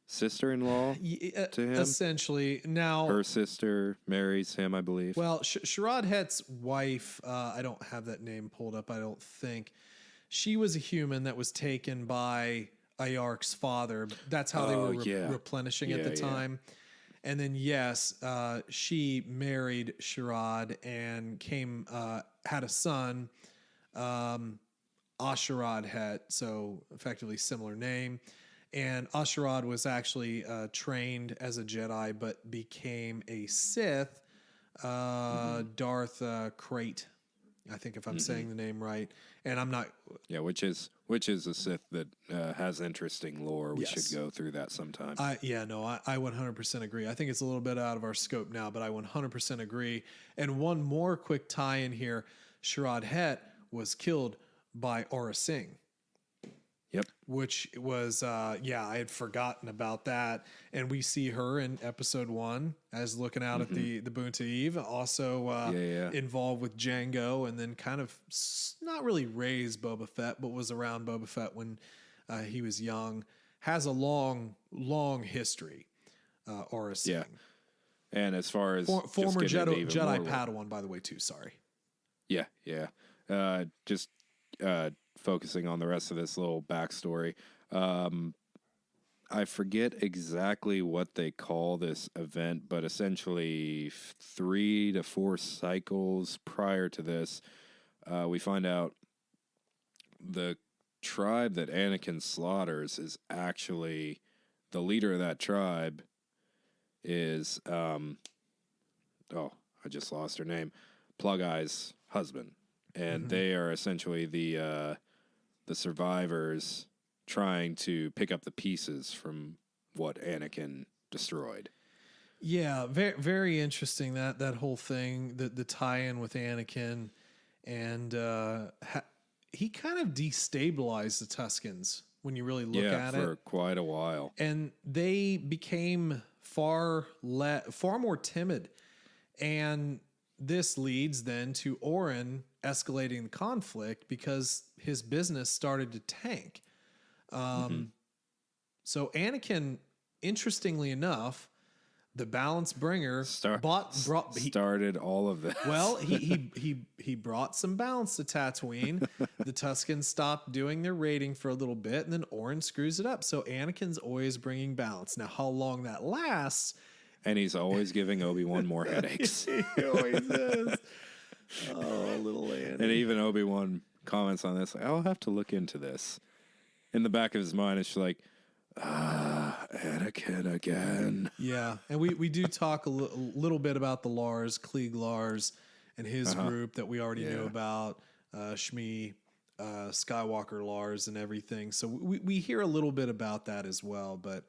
sister-in-law to him. Essentially. Now, her sister marries him, I believe. Well, Sharad Het's wife, I don't have that name pulled up, I don't think. She was a human that was taken by Iark's father. That's how they were replenishing at the time. And then, yes, she married Sharad and had a son, Asharad Het, so effectively similar name. And Asharad was actually trained as a Jedi, but became a Sith, Darth Krayt, I think, if I'm saying the name right. And I'm not. Yeah, which is a Sith that has interesting lore. We should go through that sometime. I 100% agree. I think it's a little bit out of our scope now, but I 100% agree. And one more quick tie-in here. Sharad Het was killed by Aurra Sing. Yep. Which was, I had forgotten about that. And we see her in episode 1 as looking out at the Boonta Eve, also involved with Jango, and then kind of not really raised Boba Fett, but was around Boba Fett when he was young. Has a long, long history, Aurra Sing. Yeah. And as far as former Jedi Padawan, by the way, too. Sorry. Yeah, yeah. Just focusing on the rest of this little backstory. I forget exactly what they call this event, but essentially 3 to 4 cycles prior to this, we find out the tribe that Anakin slaughters is actually the leader of that tribe is I just lost her name. Plug Eye's husband. And they are essentially the survivors trying to pick up the pieces from what Anakin destroyed. Yeah, very, very interesting that whole thing, the tie-in with Anakin, and he kind of destabilized the Tuskens when you really look at it. Yeah, for quite a while. And they became far more timid. And this leads then to Oren escalating the conflict because his business started to tank. So Anakin, interestingly enough, the balance bringer started all of this. Well, he brought some balance to Tatooine. The Tuskens stopped doing their raiding for a little bit, and then Oren screws it up. So Anakin's always bringing balance. Now, how long that lasts? And he's always giving Obi-Wan more headaches. He always is. Oh, little Annie. And even Obi-Wan comments on this. Like, I'll have to look into this. In the back of his mind, it's like, Anakin again. Yeah, and we do talk a little bit about the Lars, Klieg Lars, and his group that we already knew about, Shmi, Skywalker Lars, and everything. So we hear a little bit about that as well. But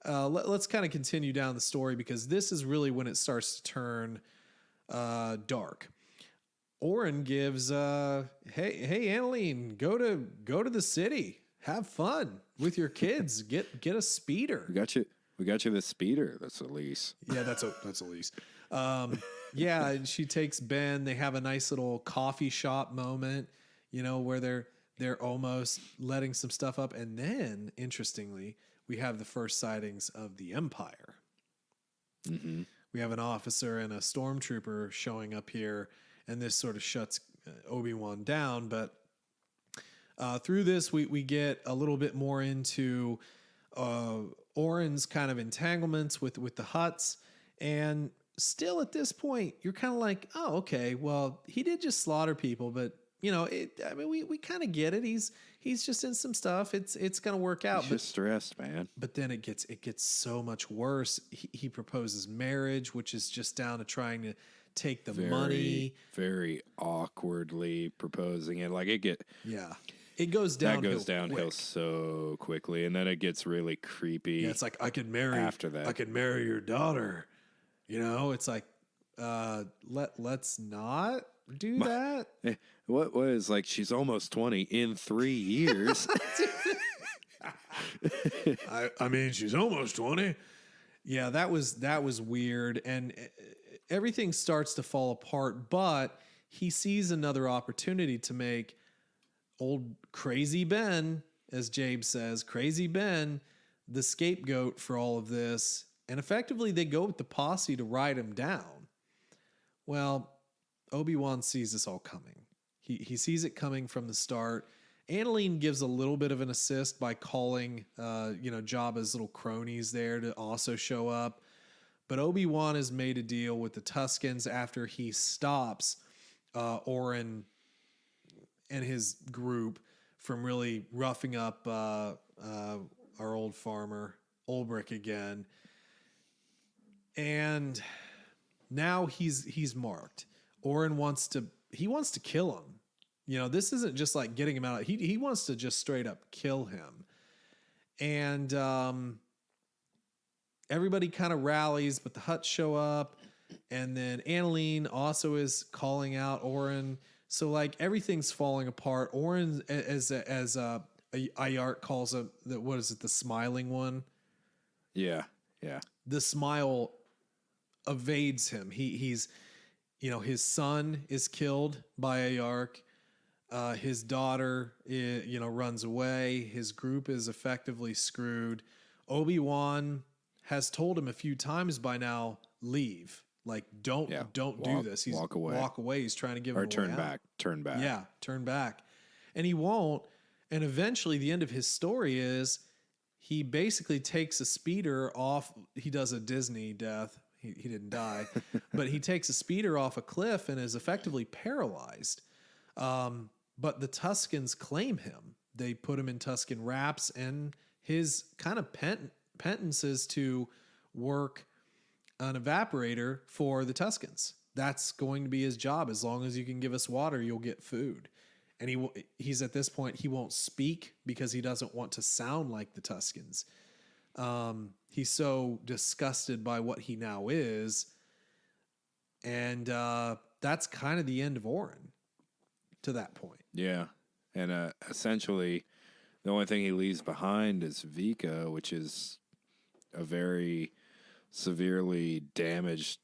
let's kind of continue down the story, because this is really when it starts to turn dark. Oren gives, hey, Annalene, go to the city. Have fun with your kids. Get a speeder. We got you the speeder. That's a lease. Yeah, that's a lease. Yeah, and she takes Ben. They have a nice little coffee shop moment, where they're almost letting some stuff up. And then, interestingly, we have the first sightings of the Empire. Mm-hmm. We have an officer and a stormtrooper showing up here, and this sort of shuts Obi-Wan down. But through this, we get a little bit more into Oren's kind of entanglements with the Hutts. And still at this point, you're kind of like, oh, okay, well, he did just slaughter people, but we kind of get it. He's just in some stuff. It's going to work out. He's just stressed, man. But then it gets so much worse. He proposes marriage, which is just down to trying to take the money. Very awkwardly proposing it. Like it goes downhill. That goes downhill so quickly, and then it gets really creepy. Yeah, it's like, I could marry your daughter. It's like, let's not do that. What was like? She's almost 20 in 3 years. I mean, she's almost 20. Yeah, that was weird, and everything starts to fall apart. But he sees another opportunity to make old Crazy Ben, as Jabe says, Crazy Ben, the scapegoat for all of this. And effectively, they go with the posse to ride him down. Well, Obi-Wan sees this all coming. He sees it coming from the start. Annalene gives a little bit of an assist by calling, Jabba's little cronies there to also show up. But Obi-Wan has made a deal with the Tuskens after he stops Oren and his group from really roughing up our old farmer, Ulbrich, again. And now he's marked. Oren wants to kill him. This isn't just like getting him out. He wants to just straight up kill him. And everybody kind of rallies, but the Hutts show up. And then Annalene also is calling out Oren. So like everything's falling apart. Oren, as Ayart calls it, what is it? The smiling one. Yeah. The smile evades him. He's his son is killed by Ayark. His daughter, runs away. His group is effectively screwed. Obi-Wan has told him a few times by now, leave. Like, don't do this. He's walk away. He's trying to give him a turn way back. out. Turn back. Yeah, turn back. And he won't. And eventually the end of his story is he basically takes a speeder off. He does a Disney death. He didn't die, but he takes a speeder off a cliff and is effectively paralyzed. But the Tuskens claim him. They put him in Tusken wraps, and his kind of penance is to work an evaporator for the Tuskens. That's going to be his job. As long as you can give us water, you'll get food. And he's at this point, he won't speak because he doesn't want to sound like the Tuskens. He's so disgusted by what he now is. And that's kind of the end of Oren to that point. Yeah. And essentially, the only thing he leaves behind is Vika, which is a very severely damaged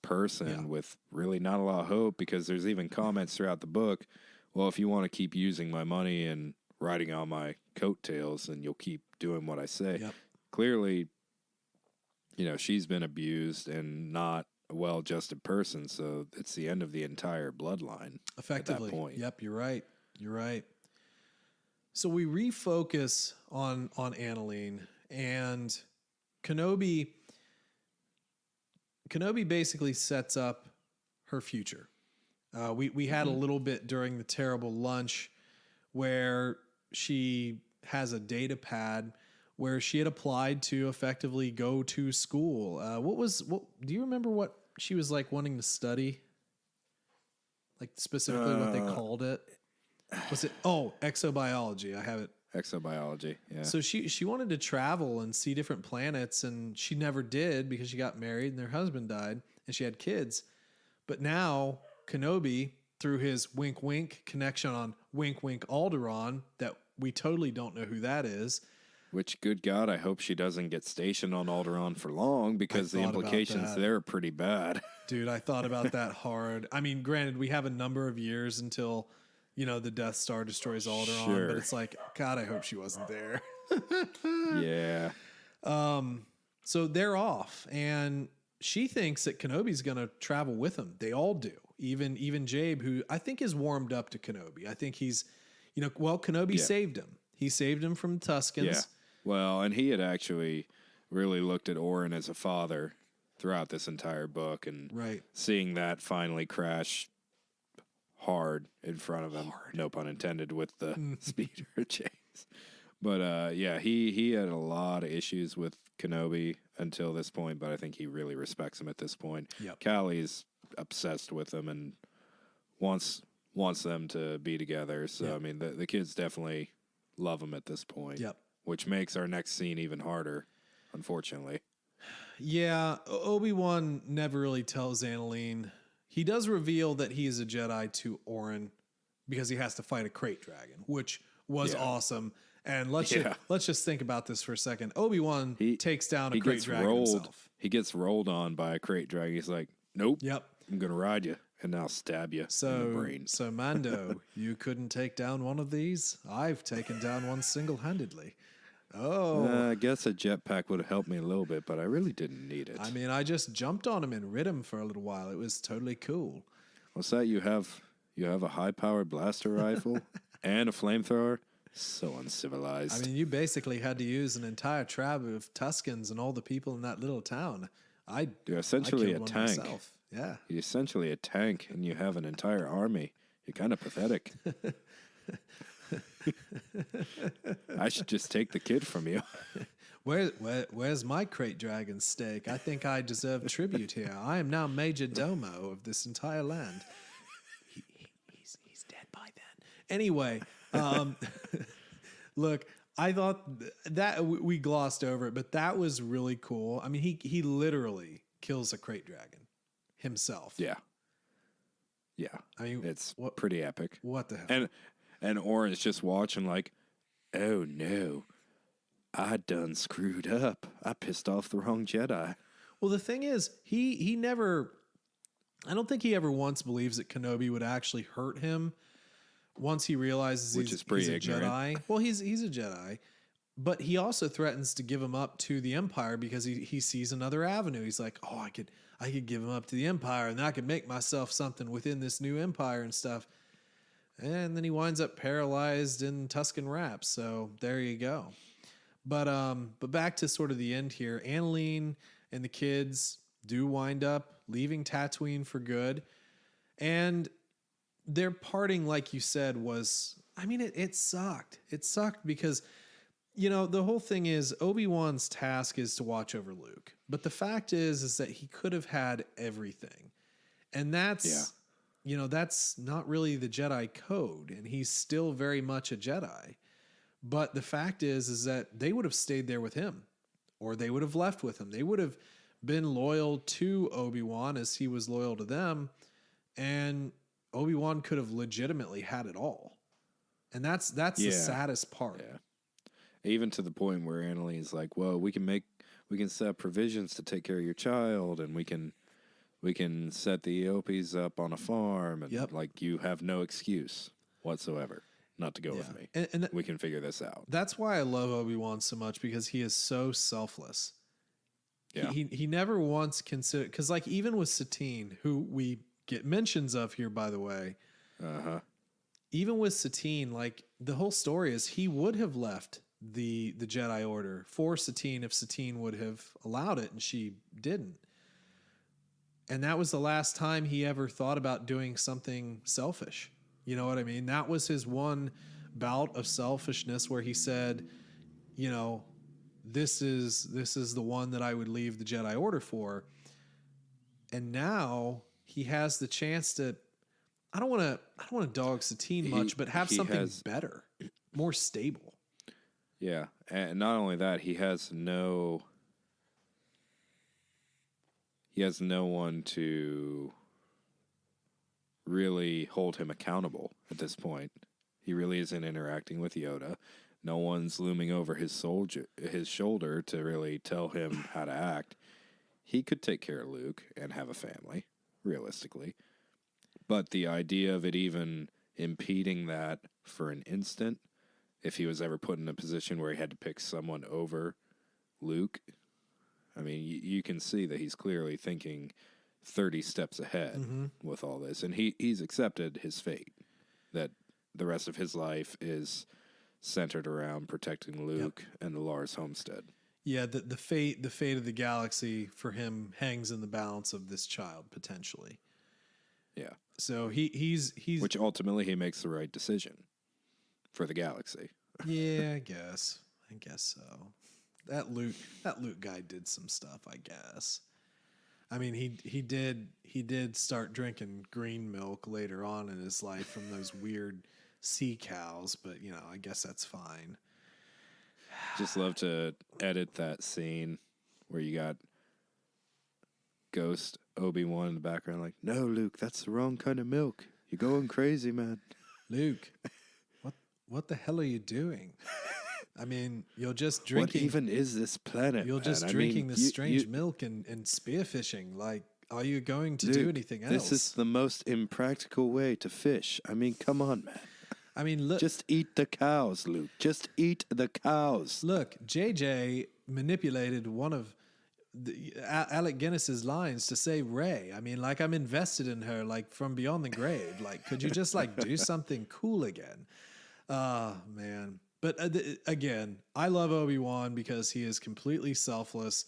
person with really not a lot of hope, because there's even comments throughout the book, well, if you want to keep using my money and riding on my coattails, then you'll keep doing what I say. Yep. Clearly, she's been abused and not a well-adjusted person, so it's the end of the entire bloodline. Effectively. At that point. Yep, you're right. So we refocus on Annalene, and Kenobi basically sets up her future. We had a little bit during the terrible lunch where she has a data pad where she had applied to effectively go to school. What do you remember what she was like wanting to study? Like specifically what they called it? Was it exobiology? I have it. Exobiology, yeah. So she wanted to travel and see different planets, and she never did because she got married and her husband died and she had kids. But now Kenobi, through his wink wink connection on wink wink Alderaan, that we totally don't know who that is. Which, good God, I hope she doesn't get stationed on Alderaan for long, because the implications there are pretty bad. Dude, I thought about that hard. I mean, granted, we have a number of years until, the Death Star destroys Alderaan, Sure. but it's like, God, I hope she wasn't there. Yeah. So they're off, and she thinks that Kenobi's going to travel with them. They all do. Even Jabe, who I think is warmed up to Kenobi. I think he's, Kenobi saved him. He saved him from Tuskens. Yeah. Well, and he had actually really looked at Oren as a father throughout this entire book, and seeing that finally crash hard in front of him, no pun intended, with the speeder chase. But he had a lot of issues with Kenobi until this point, but I think he really respects him at this point. Yep. Callie's obsessed with him and wants them to be together. So, I mean, the kids definitely love him at this point. Yep. Which makes our next scene even harder, unfortunately. Yeah, Obi-Wan never really tells Anakin. He does reveal that he is a Jedi to Oren because he has to fight a crate dragon, which was awesome. And let's just think about this for a second. Obi-Wan takes down a crate dragon himself. He gets rolled on by a crate dragon. He's like, nope. Yep. I'm going to ride you, and I'll stab you in the brain. So, Mando, you couldn't take down one of these? I've taken down one single-handedly. Oh. I guess a jetpack would have helped me a little bit, but I really didn't need it. I mean, I just jumped on him and rid him for a little while. It was totally cool. What's that? You have a high-powered blaster rifle and a flamethrower? So uncivilized. I mean, you basically had to use an entire tribe of Tuskens and all the people in that little town. You're essentially a tank. Myself. Yeah. You're essentially a tank, and you have an entire army. You're kind of pathetic. I should just take the kid from you. Where's my crate dragon steak? I think I deserve tribute here. I am now Major Domo of this entire land. He's dead by then. Anyway, look, I thought that we glossed over it, but that was really cool. I mean, he literally kills a crate dragon himself. Yeah. I mean, it's pretty epic. What the hell? And Oren's just watching like, oh no, I done screwed up. I pissed off the wrong Jedi. Well, the thing is, he never, I don't think he ever once believes that Kenobi would actually hurt him once he realizes he's a Jedi. Well, he's a Jedi, but he also threatens to give him up to the Empire because he sees another avenue. He's like, oh, I could give him up to the Empire, and I could make myself something within this new Empire and stuff. And then he winds up paralyzed in Tusken wraps. So there you go. But back to sort of the end here. Anakin and the kids do wind up leaving Tatooine for good. And their parting, like you said, was, I mean, it sucked. It sucked because, the whole thing is Obi-Wan's task is to watch over Luke. But the fact is that he could have had everything. And that's... that's not really the Jedi code, and he's still very much a Jedi. But the fact is that they would have stayed there with him, or they would have left with him. They would have been loyal to Obi-Wan as he was loyal to them, and Obi-Wan could have legitimately had it all. And that's the saddest part. Yeah. Even to the point where Annalene's like, well, we can set up provisions to take care of your child, and we can set the Eopies up on a farm, and like, you have no excuse whatsoever not to go with me. And we can figure this out. That's why I love Obi-Wan so much, because he is so selfless. Yeah. He never once considered, because like even with Satine, who we get mentions of here, by the way, even with Satine, like the whole story is he would have left the Jedi Order for Satine if Satine would have allowed it, and she didn't. And that was the last time he ever thought about doing something selfish. You know what I mean? That was his one bout of selfishness where he said, you know, this is the one that I would leave the Jedi Order for. And now he has the chance to, I don't want to dog Satine much, but have something better, more stable. Yeah. And not only that, he has no one to really hold him accountable at this point. He really isn't interacting with Yoda. No one's looming over his shoulder to really tell him how to act. He could take care of Luke and have a family, realistically. But the idea of it even impeding that for an instant, if he was ever put in a position where he had to pick someone over Luke, I mean, you can see that he's clearly thinking 30 steps ahead with all this. And he's accepted his fate, that the rest of his life is centered around protecting Luke and the Lars homestead. Yeah, the fate of the galaxy for him hangs in the balance of this child, potentially. Yeah. So he's which ultimately he makes the right decision for the galaxy. Yeah, I guess so. That Luke guy did some stuff, I guess. I mean, he did start drinking green milk later on in his life from those weird sea cows, but you know, I guess that's fine. Just love to edit that scene where you got Ghost Obi-Wan in the background like, "No, Luke, that's the wrong kind of milk. You're going crazy, man." Luke, what the hell are you doing? I mean, you're just drinking. What even is this planet? You're just drinking this strange milk and spearfishing. Like, are you going to do anything else? This is the most impractical way to fish. I mean, come on, man. I mean, look. Just eat the cows, Luke. Just eat the cows. Look, JJ manipulated one of Alec Guinness's lines to say Rey. I mean, like, I'm invested in her, like, from beyond the grave. Like, could you just, like, do something cool again? Man. But again, I love Obi-Wan because he is completely selfless.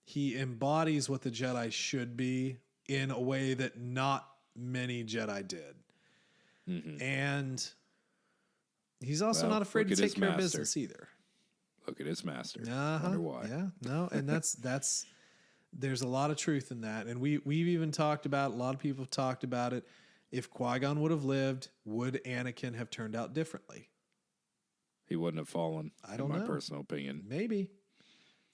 He embodies what the Jedi should be in a way that not many Jedi did. Mm-hmm. And he's also not afraid to take care of business either. Look at his master. Wonder why. Yeah, no, and that's there's a lot of truth in that. And we've even talked about, a lot of people have talked about it. If Qui-Gon would have lived, would Anakin have turned out differently? He wouldn't have fallen. I don't know. My personal opinion. Maybe.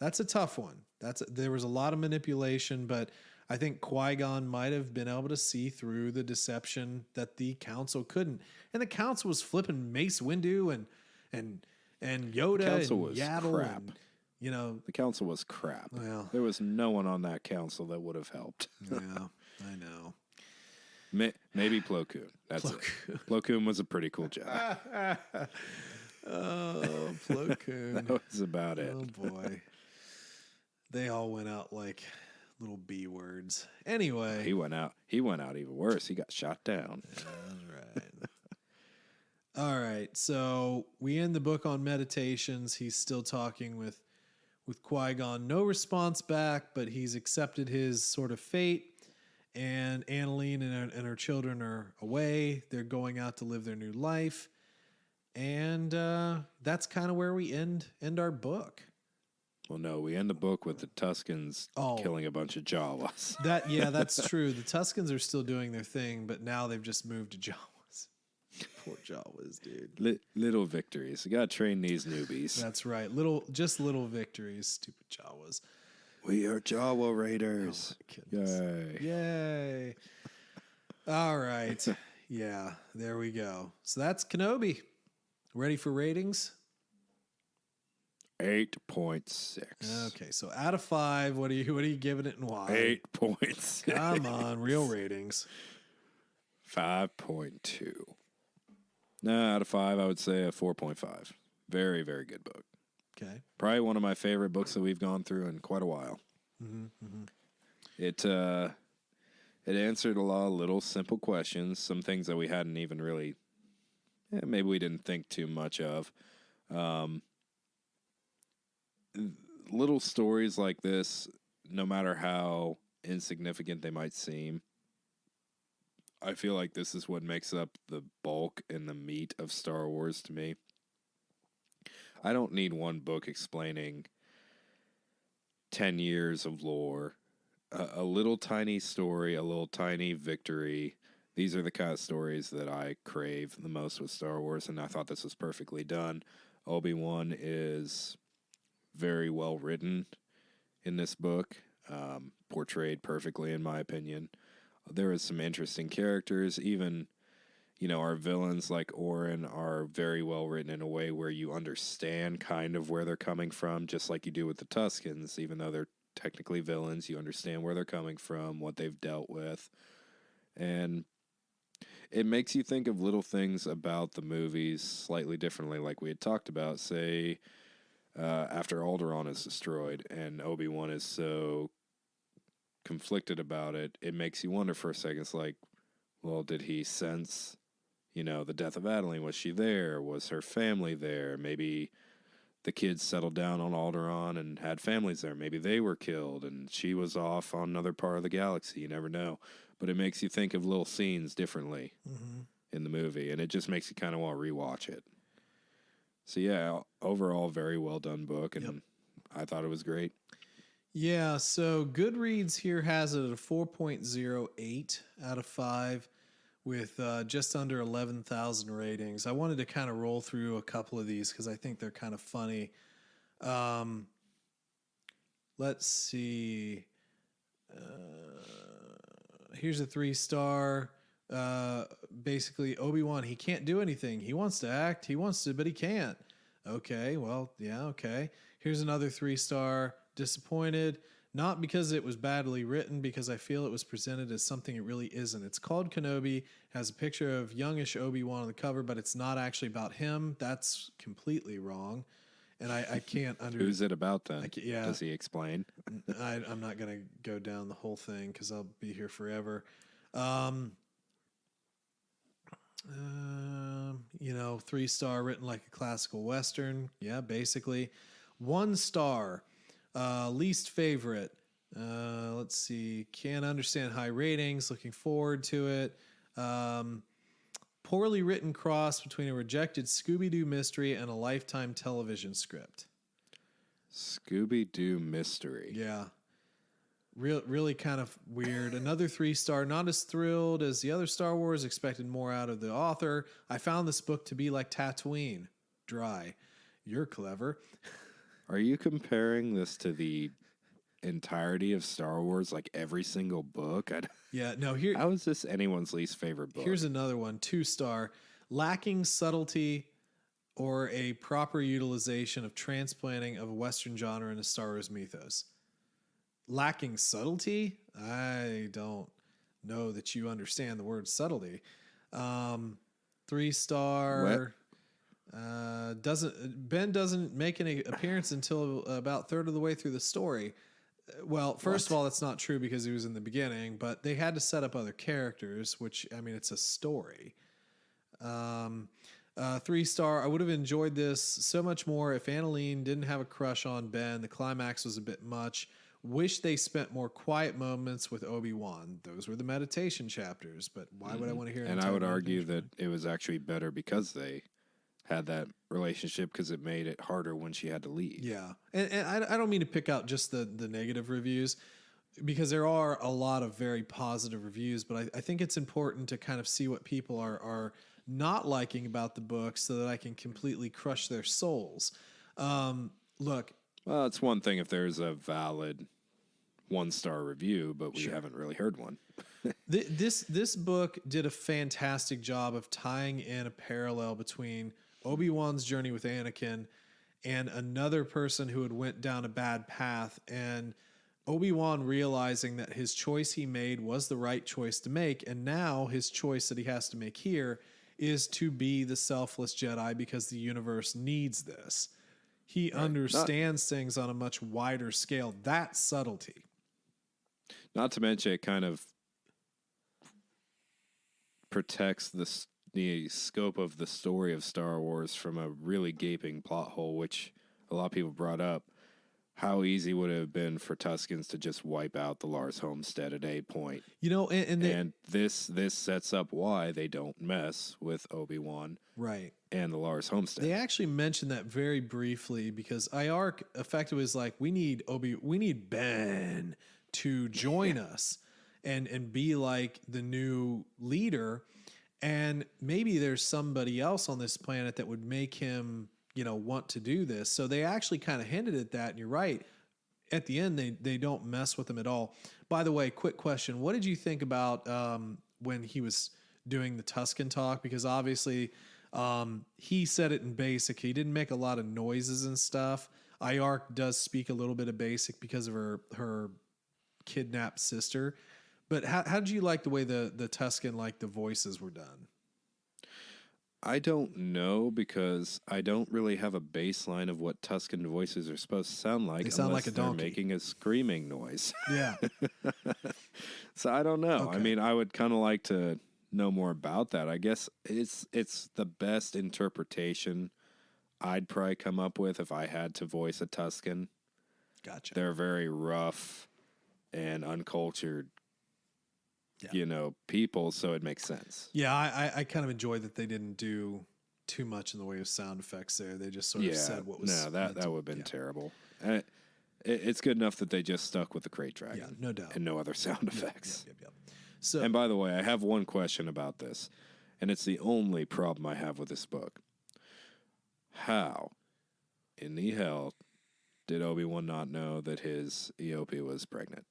That's a tough one. There was a lot of manipulation, but I think Qui-Gon might have been able to see through the deception that the Council couldn't. And the Council was flipping Mace Windu and Yoda, the Council was Yaddle, crap. And, you know, the Council was crap. Well, there was no one on that Council that would have helped. Yeah, I know. Maybe Plo Koon. That's it. Plo Koon was a pretty cool Jedi. Oh, Plo Koon. That was about it. Oh, boy. They all went out like little B words. Anyway. He went out even worse. He got shot down. Yeah, that's right. All right. So we end the book on meditations. He's still talking with Qui-Gon. No response back, but he's accepted his sort of fate. And Annalene and her children are away. They're going out to live their new life. And that's kind of where we end our book. Well, no, we end the book with the Tuskens killing a bunch of Jawas. That's true. The Tuskens are still doing their thing, but now they've just moved to Jawas. Poor Jawas, dude. Little victories. You got to train these newbies. That's right. Little victories, stupid Jawas. We are Jawa Raiders. Oh, my goodness. Yay. All right. Yeah, there we go. So that's Kenobi. Ready for ratings? 8.6. Okay, so out of 5, what are you giving it and why? 8.6. Come on, real ratings. 5.2. No, out of 5, I would say a 4.5. Very, very good book. Okay. Probably one of my favorite books that we've gone through in quite a while. Mm-hmm, mm-hmm. It answered a lot of little simple questions, some things that we hadn't even really, maybe we didn't think too much of. Little stories like this, no matter how insignificant they might seem, I feel like this is what makes up the bulk and the meat of Star Wars to me. I don't need one book explaining 10 years of lore. A little tiny story, a little tiny victory. These are the kind of stories that I crave the most with Star Wars, and I thought this was perfectly done. Obi-Wan is very well written in this book, portrayed perfectly, in my opinion. There is some interesting characters. Even, our villains like Orin are very well written in a way where you understand kind of where they're coming from, just like you do with the Tuskens. Even though they're technically villains, you understand where they're coming from, what they've dealt with. And it makes you think of little things about the movies slightly differently, like we had talked about, say, after Alderaan is destroyed and Obi-Wan is so conflicted about it, it makes you wonder for a second. It's like, well, did he sense, the death of Adeline? Was she there? Was her family there? Maybe the kids settled down on Alderaan and had families there. Maybe they were killed and she was off on another part of the galaxy. You never know. But it makes you think of little scenes differently in the movie, and it just makes you kind of want to rewatch it. So yeah, overall, very well done book, and I thought it was great. Yeah, so Goodreads here has it at a 4.08 out of 5 with just under 11,000 ratings. I wanted to kind of roll through a couple of these because I think they're kind of funny. Let's see. Here's a 3-star. Basically, Obi-Wan, he can't do anything. He wants to act. He wants to, but he can't. Okay, well, yeah, okay. Here's another 3-star. Disappointed. Not because it was badly written, because I feel it was presented as something it really isn't. It's called Kenobi, has a picture of youngish Obi-Wan on the cover, but it's not actually about him. That's completely wrong. And I can't Who's it about then? Yeah. Does he explain? I'm not going to go down the whole thing because I'll be here forever. 3-star, written like a classical Western. Yeah, basically. 1 star, least favorite. Let's see. Can't understand high ratings. Looking forward to it. Poorly written cross between a rejected Scooby-Doo mystery and a Lifetime television script. Scooby-Doo mystery. Yeah. Really kind of weird. Another 3-star, not as thrilled as the other Star Wars, expected more out of the author. I found this book to be like Tatooine. Dry. You're clever. Are you comparing this to the entirety of Star Wars, like every single book? Yeah, no, how is this anyone's least favorite book? Here's another one, 2-star. Lacking subtlety or a proper utilization of transplanting of a Western genre into Star Wars mythos. Lacking subtlety? I don't know that you understand the word subtlety. 3-star. Ben doesn't make any appearance until about third of the way through the story. Well, first of all, that's not true because he was in the beginning, but they had to set up other characters, which, I mean, it's a story. 3-star, I would have enjoyed this so much more if Annalene didn't have a crush on Ben. The climax was a bit much. Wish they spent more quiet moments with Obi-Wan. Those were the meditation chapters, but why would I want to hear? And I would argue that it was actually better because they had that relationship, because it made it harder when she had to leave. Yeah. And I don't mean to pick out just the negative reviews, because there are a lot of very positive reviews, but I think it's important to kind of see what people are not liking about the book so that I can completely crush their souls. Look. Well, it's one thing if there's a valid 1-star review, but we haven't really heard one. This book did a fantastic job of tying in a parallel between Obi-Wan's journey with Anakin and another person who had went down a bad path, and Obi-Wan realizing that his choice he made was the right choice to make, and now his choice that he has to make here is to be the selfless Jedi because the universe needs this. He understands things on a much wider scale. That's subtlety. Not to mention it kind of protects the scope of the story of Star Wars from a really gaping plot hole, which a lot of people brought up. how easy would it have been for Tuskens to just wipe out the Lars homestead at a point? You know, And this sets up why they don't mess with Obi-Wan right. and the Lars homestead. They actually mentioned that very briefly because IARC effectively is like, we need Ben to join us and be like the new leader. And maybe there's somebody else on this planet that would make him, want to do this. So they actually kind of hinted at that. And you're right. At the end, they don't mess with him at all. By the way, quick question. What did you think about when he was doing the Tusken talk? Because obviously he said it in basic. He didn't make a lot of noises and stuff. IARC does speak a little bit of basic because of her kidnapped sister. But how did you like the way the Tusken, like the voices were done? I don't know because I don't really have a baseline of what Tusken voices are supposed to sound like. They sound like a donkey. They're making a screaming noise. Yeah. So I don't know. Okay. I mean, I would kind of like to know more about that. I guess it's the best interpretation I'd probably come up with if I had to voice a Tusken. Gotcha. They're very rough and uncultured, people, so it makes sense. Yeah, I kind of enjoyed that they didn't do too much in the way of sound effects there. They just sort of said what was... No, that would have been terrible. It's good enough that they just stuck with the Crate Dragon. Yeah, no doubt. And no other sound effects. Yep. So, and by the way, I have one question about this, and it's the only problem I have with this book. How in the hell did Obi-Wan not know that his Eopie was pregnant?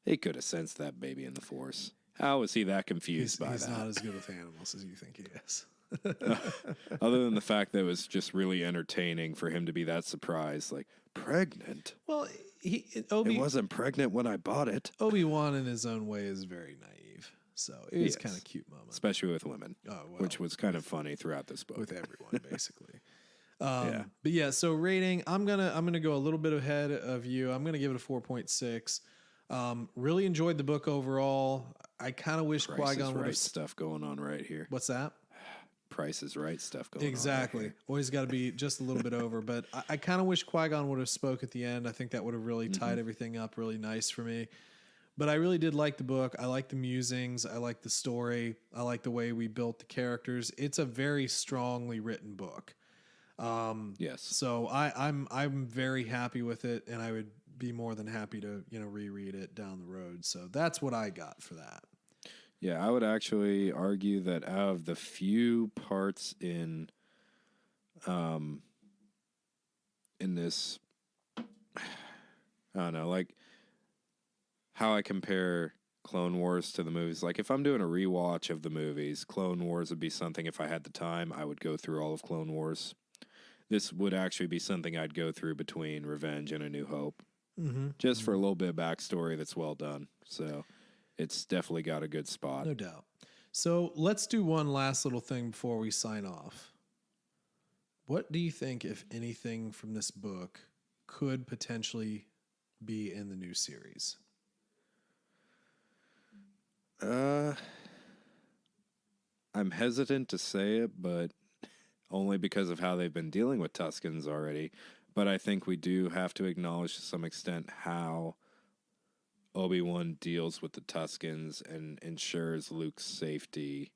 He could have sensed that baby in the Force. How is he that confused by that? He's not as good with animals as you think he is. Other than the fact that it was just really entertaining for him to be that surprised, like, pregnant? Well, it wasn't pregnant when I bought it. Obi-Wan in his own way is very naive. So it was kind of a cute moment. Especially with women, which was kind of funny throughout this book. With everyone, basically. But yeah, so rating, I'm gonna go a little bit ahead of you. I'm gonna give it a 4.6. Really enjoyed the book overall. I kind of wish Qui-Gon would have stuff going on right here. What's that? Price is Right stuff going on. Exactly. Right, always got to be just a little bit over, but I kind of wish Qui-Gon would have spoke at the end. I think that would have really tied everything up really nice for me. But I really did like the book. I like the musings. I like the story. I like the way we built the characters. It's a very strongly written book. Yes. So I'm very happy with it, and I would be more than happy to reread it down the road. So that's what I got for that. Yeah, I would actually argue that out of the few parts in this, I don't know, like how I compare Clone Wars to the movies. Like if I'm doing a rewatch of the movies, Clone Wars would be something, if I had the time, I would go through all of Clone Wars. This would actually be something I'd go through between Revenge and A New Hope. Just for a little bit of backstory that's well done. So it's definitely got a good spot. No doubt. So let's do one last little thing before we sign off. What do you think, if anything, from this book could potentially be in the new series? I'm hesitant to say it, but only because of how they've been dealing with Tuskens already. But I think we do have to acknowledge to some extent how Obi-Wan deals with the Tuskens and ensures Luke's safety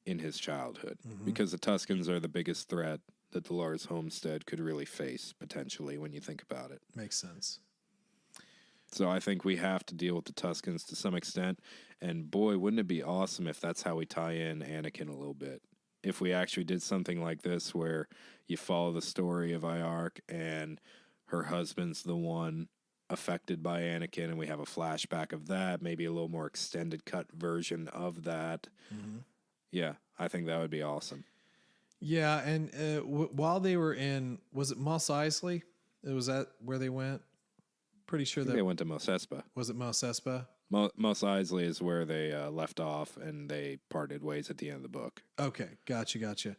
in his childhood. Because the Tuskens are the biggest threat that the Lars homestead could really face, potentially, when you think about it. Makes sense. So I think we have to deal with the Tuskens to some extent. And boy, wouldn't it be awesome if that's how we tie in Anakin a little bit. If we actually did something like this where you follow the story of IARC and her husband's the one affected by Anakin, and we have a flashback of that, maybe a little more extended cut version of that. Yeah, I think that would be awesome. Yeah, and while they were in, was it Mos Eisley? Was that where they went? Pretty sure that they went to Mos Espa. Was it Mos Espa? Mos Eisley is where they left off, and they parted ways at the end of the book. Okay, gotcha.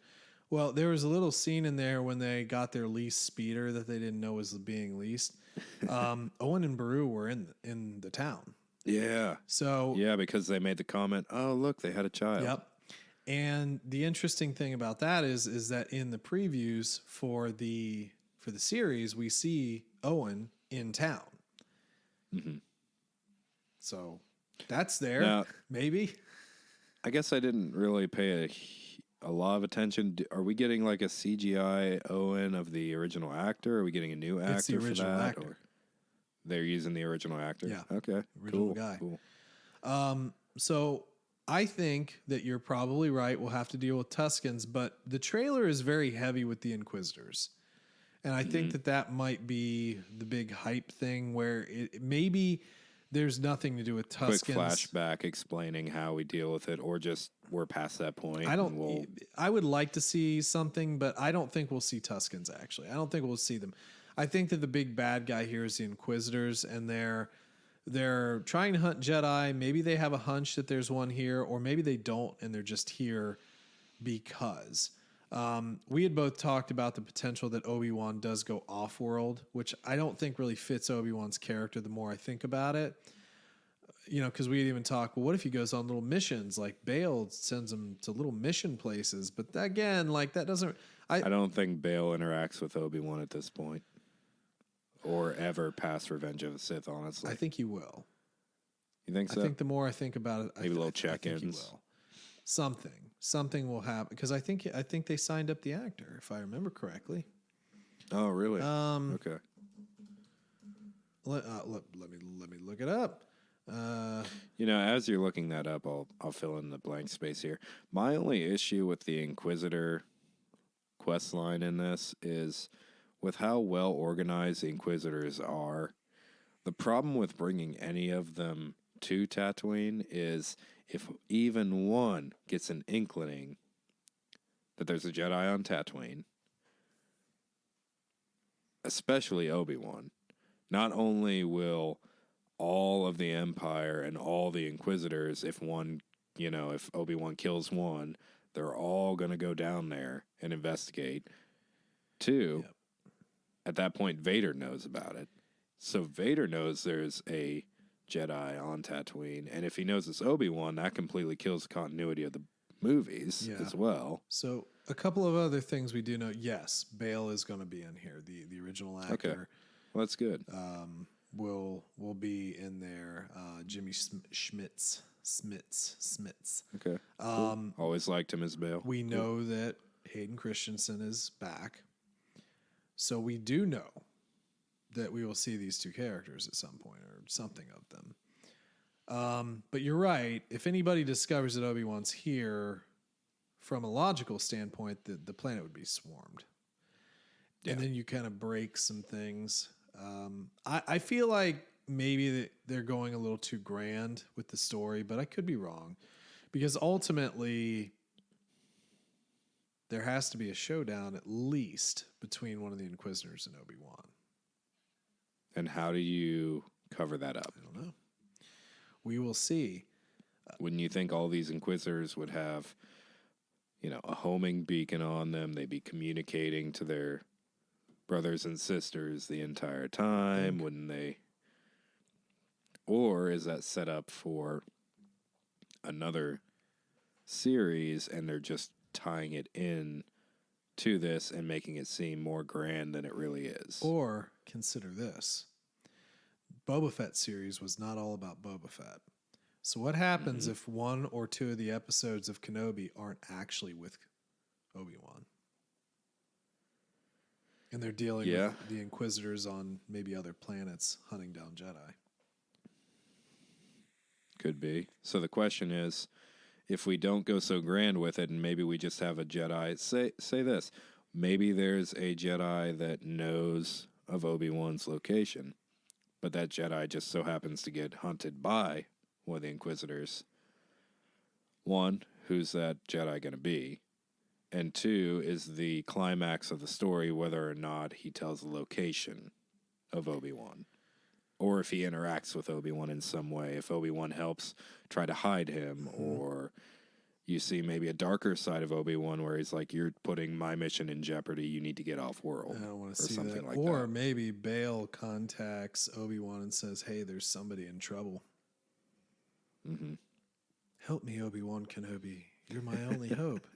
Well, there was a little scene in there when they got their leased speeder that they didn't know was being leased. Owen and Beru were in the town. Yeah. So yeah, because they made the comment, oh, look, they had a child. Yep. And the interesting thing about that is that in the previews for for the series, we see Owen in town. Mm-hmm. So that's there, now, maybe. I guess I didn't really pay a lot of attention. Are we getting like a CGI Owen of the original actor? Are we getting a new actor It's the original for that? actor. Or they're using the original actor? Yeah. Okay. Original guy. Cool. So I think that you're probably right. We'll have to deal with Tuskens, but the trailer is very heavy with the Inquisitors. And I think that might be the big hype thing where it maybe there's nothing to do with Tuskens. Quick flashback explaining how we deal with it, or just we're past that point. I would like to see something, but I don't think we'll see Tuskens, actually. I don't think we'll see them. I think that the big bad guy here is the Inquisitors, and they're trying to hunt Jedi. Maybe they have a hunch that there's one here, or maybe they don't, and they're just here because. We had both talked about the potential that Obi-Wan does go off-world, which I don't think really fits Obi-Wan's character the more I think about it. You know, because we had even talked, well, what if he goes on little missions? Like Bail sends him to little mission places. But again, like that doesn't... I don't think Bail interacts with Obi-Wan at this point. Or ever past Revenge of the Sith, honestly. I think he will. You think so? I think the more I think about it... Maybe little I check-ins. think he will. Something will happen. Because I think they signed up the actor, if I remember correctly. Oh, really? Okay. Let me look it up. You know, as you're looking that up, I'll fill in the blank space here. My only issue with the Inquisitor quest line in this is with how well organized the Inquisitors are. The problem with bringing any of them to Tatooine is if even one gets an inkling that there's a Jedi on Tatooine, especially Obi-Wan, not only will all of the Empire and all the Inquisitors, if Obi-Wan kills one, they're all going to go down there and investigate. Two, at that point, Vader knows about it. So Vader knows there's a Jedi on Tatooine, and if he knows it's Obi-Wan, that completely kills the continuity of the movies as well. So a couple of other things we do know. Yes, Bail is going to be in here. The original actor. Okay. Well, that's good. Will be in there. Jimmy Smits. Okay. Cool. Always liked him as Bail. We know that Hayden Christensen is back. So we do know that we will see these two characters at some point, or something of them. But you're right. If anybody discovers that Obi-Wan's here, from a logical standpoint, the planet would be swarmed. Yeah. And then you kind of break some things. I feel like maybe they're going a little too grand with the story, but I could be wrong. Because ultimately, there has to be a showdown at least between one of the Inquisitors and Obi-Wan. And how do you cover that up? I don't know. We will see. Wouldn't you think all these Inquisitors would have, a homing beacon on them? They'd be communicating to their brothers and sisters the entire time, wouldn't they? Or is that set up for another series and they're just tying it in to this and making it seem more grand than it really is? Or consider this. Boba Fett series was not all about Boba Fett. So what happens if one or two of the episodes of Kenobi aren't actually with Obi-Wan? And they're dealing with the Inquisitors on maybe other planets hunting down Jedi. Could be. So the question is, if we don't go so grand with it and maybe we just have a Jedi, say this, maybe there's a Jedi that knows of Obi-Wan's location, but that Jedi just so happens to get hunted by one of the Inquisitors. One, who's that Jedi going to be? And two, is the climax of the story whether or not he tells the location of Obi-Wan. Or if he interacts with Obi-Wan in some way. If Obi-Wan helps try to hide him. Or you see maybe a darker side of Obi-Wan where he's like, you're putting my mission in jeopardy. You need to get off world. I don't want to see something that. Like or that. Maybe Bail contacts Obi-Wan and says, hey, there's somebody in trouble. Mm-hmm. Help me, Obi-Wan Kenobi. You're my only hope.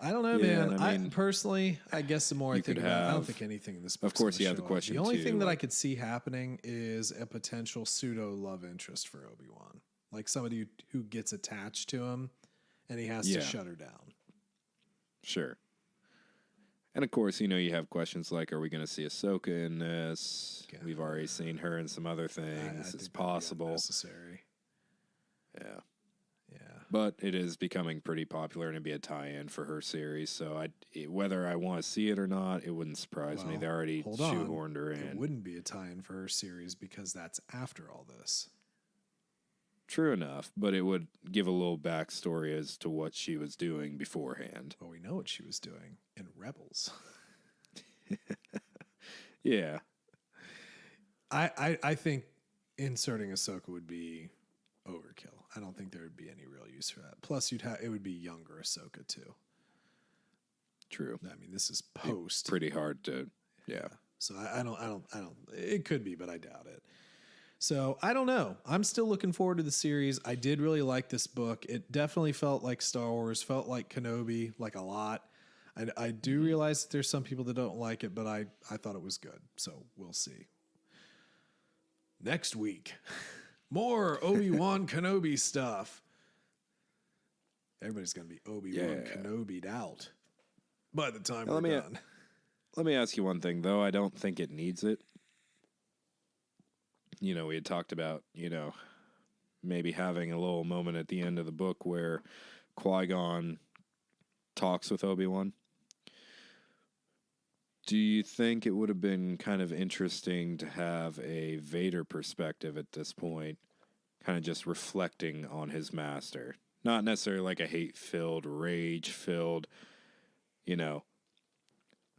I don't know, Yeah, man. and I I mean, personally, I guess the more I you think could about it, I don't have- think anything in this of book's course, gonna you have the show up. question, The only too, thing that I like- could see happening is a potential pseudo love interest for Obi-Wan, like somebody who gets attached to him, and he has to Yeah. shut her down. Sure. And of course, you have questions like, are we going to see Ahsoka in this? Yeah. We've already seen her in some other I things. think It's that'd be possible. unnecessary. Yeah. Yeah. But it is becoming pretty popular and it'd be a tie-in for her series. So whether I want to see it or not, it wouldn't surprise me. Well, They already hold on. shoehorned her It in. wouldn't be a tie-in for her series because that's after all this. True enough, but it would give a little backstory as to what she was doing beforehand. Well, we know what she was doing in Rebels. Yeah. I think inserting Ahsoka would be overkill. I don't think there would be any real use for that. Plus, it would be younger Ahsoka too. True. I mean, this is post. Pretty hard to, yeah. So I don't. It could be, but I doubt it. So I don't know. I'm still looking forward to the series. I did really like this book. It definitely felt like Star Wars, felt like Kenobi, like a lot. I do realize that there's some people that don't like it, but I thought it was good. So we'll see. Next week, more Obi-Wan Kenobi stuff. Everybody's going to be Obi-Wan Kenobi'd out by the time we're done. Let me ask you one thing, though. I don't think it needs it. We had talked about, maybe having a little moment at the end of the book where Qui-Gon talks with Obi-Wan. Do you think it would have been kind of interesting to have a Vader perspective at this point, kind of just reflecting on his master? Not necessarily like a hate-filled, rage-filled,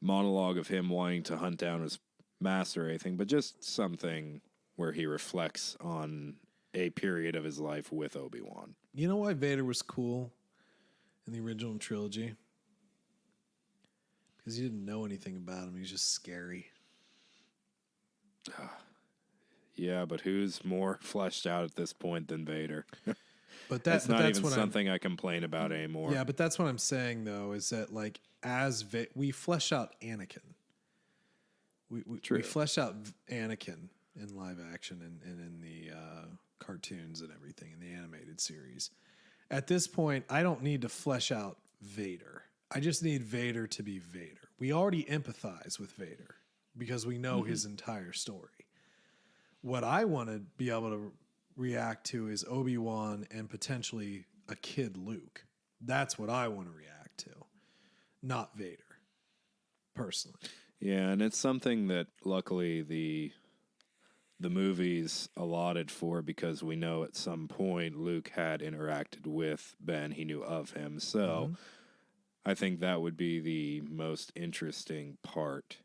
monologue of him wanting to hunt down his master or anything, but just something where he reflects on a period of his life with Obi-Wan. You know why Vader was cool in the original trilogy? Because you didn't know anything about him. He was just scary. Yeah, but who's more fleshed out at this point than Vader? But that's not even something I complain about anymore. Yeah, but that's what I'm saying, though, is that, like, we flesh out Anakin. We flesh out Anakin in live action and in the cartoons and everything in the animated series. At this point, I don't need to flesh out Vader. I just need Vader to be Vader. We already empathize with Vader because we know his entire story. What I want to be able to react to is Obi-Wan and potentially a kid Luke. That's what I want to react to, not Vader, personally. Yeah, and it's something that luckily the movie's allotted for because we know at some point Luke had interacted with Ben. He knew of him. So I think that would be the most interesting part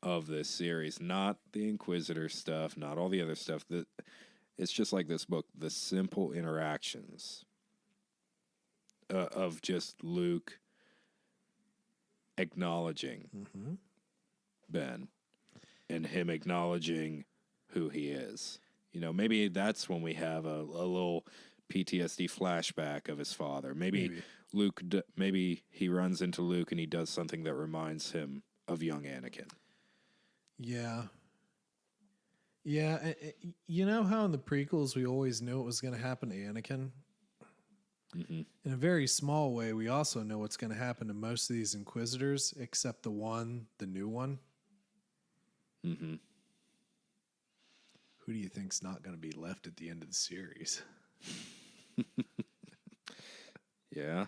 of this series. Not the Inquisitor stuff, not all the other stuff. It's just like this book, the simple interactions of just Luke acknowledging Ben and him acknowledging who he is. Maybe that's when we have a little PTSD flashback of his father. Maybe. Luke, maybe he runs into Luke and he does something that reminds him of young Anakin. Yeah. Yeah. You know how in the prequels we always knew it was going to happen to Anakin? Mm-hmm. In a very small way, we also know what's going to happen to most of these Inquisitors, except the new one. Mm-hmm. Who do you think's not going to be left at the end of the series? Yeah.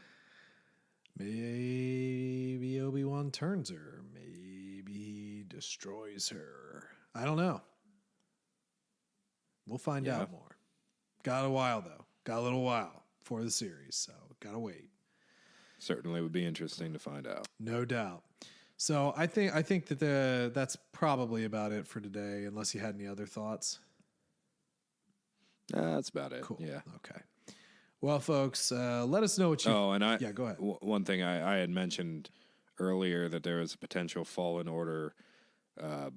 Maybe Obi-Wan turns her. Maybe he destroys her. I don't know. We'll find out more. Got a while, though. Got a little while for the series, so gotta wait. Certainly would be interesting to find out. No doubt. So I think that that's probably about it for today, unless you had any other thoughts. That's about it. Cool. Yeah. Okay. Well, folks, let us know what you... Oh, and Yeah, go ahead. One thing I had mentioned earlier that there was a potential Fallen Order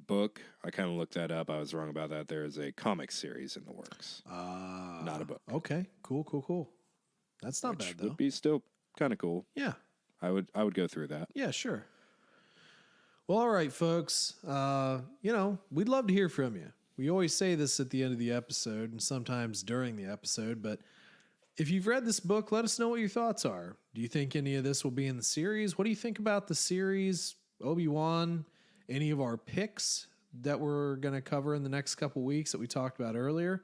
book. I kind of looked that up. I was wrong about that. There is a comic series in the works. Not a book. Okay. Cool. That's not bad, though. Would be still kind of cool. Yeah. I would go through that. Yeah, sure. Well, all right, folks. We'd love to hear from you. We always say this at the end of the episode and sometimes during the episode, but if you've read this book, let us know what your thoughts are. Do you think any of this will be in the series? What do you think about the series, Obi-Wan, any of our picks that we're going to cover in the next couple weeks that we talked about earlier?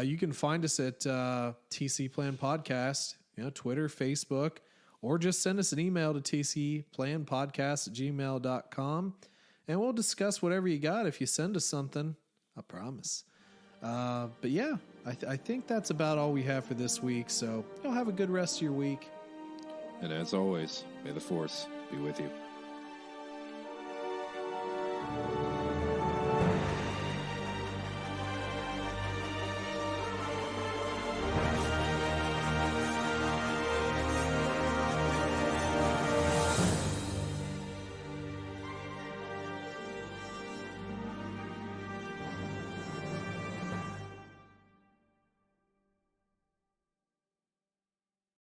You can find us at TC Plan Podcast, Twitter, Facebook, or just send us an email to tcplanpodcast@gmail.com, and we'll discuss whatever you got if you send us something. I promise. But yeah, I think that's about all we have for this week. So have a good rest of your week. And as always, may the Force be with you.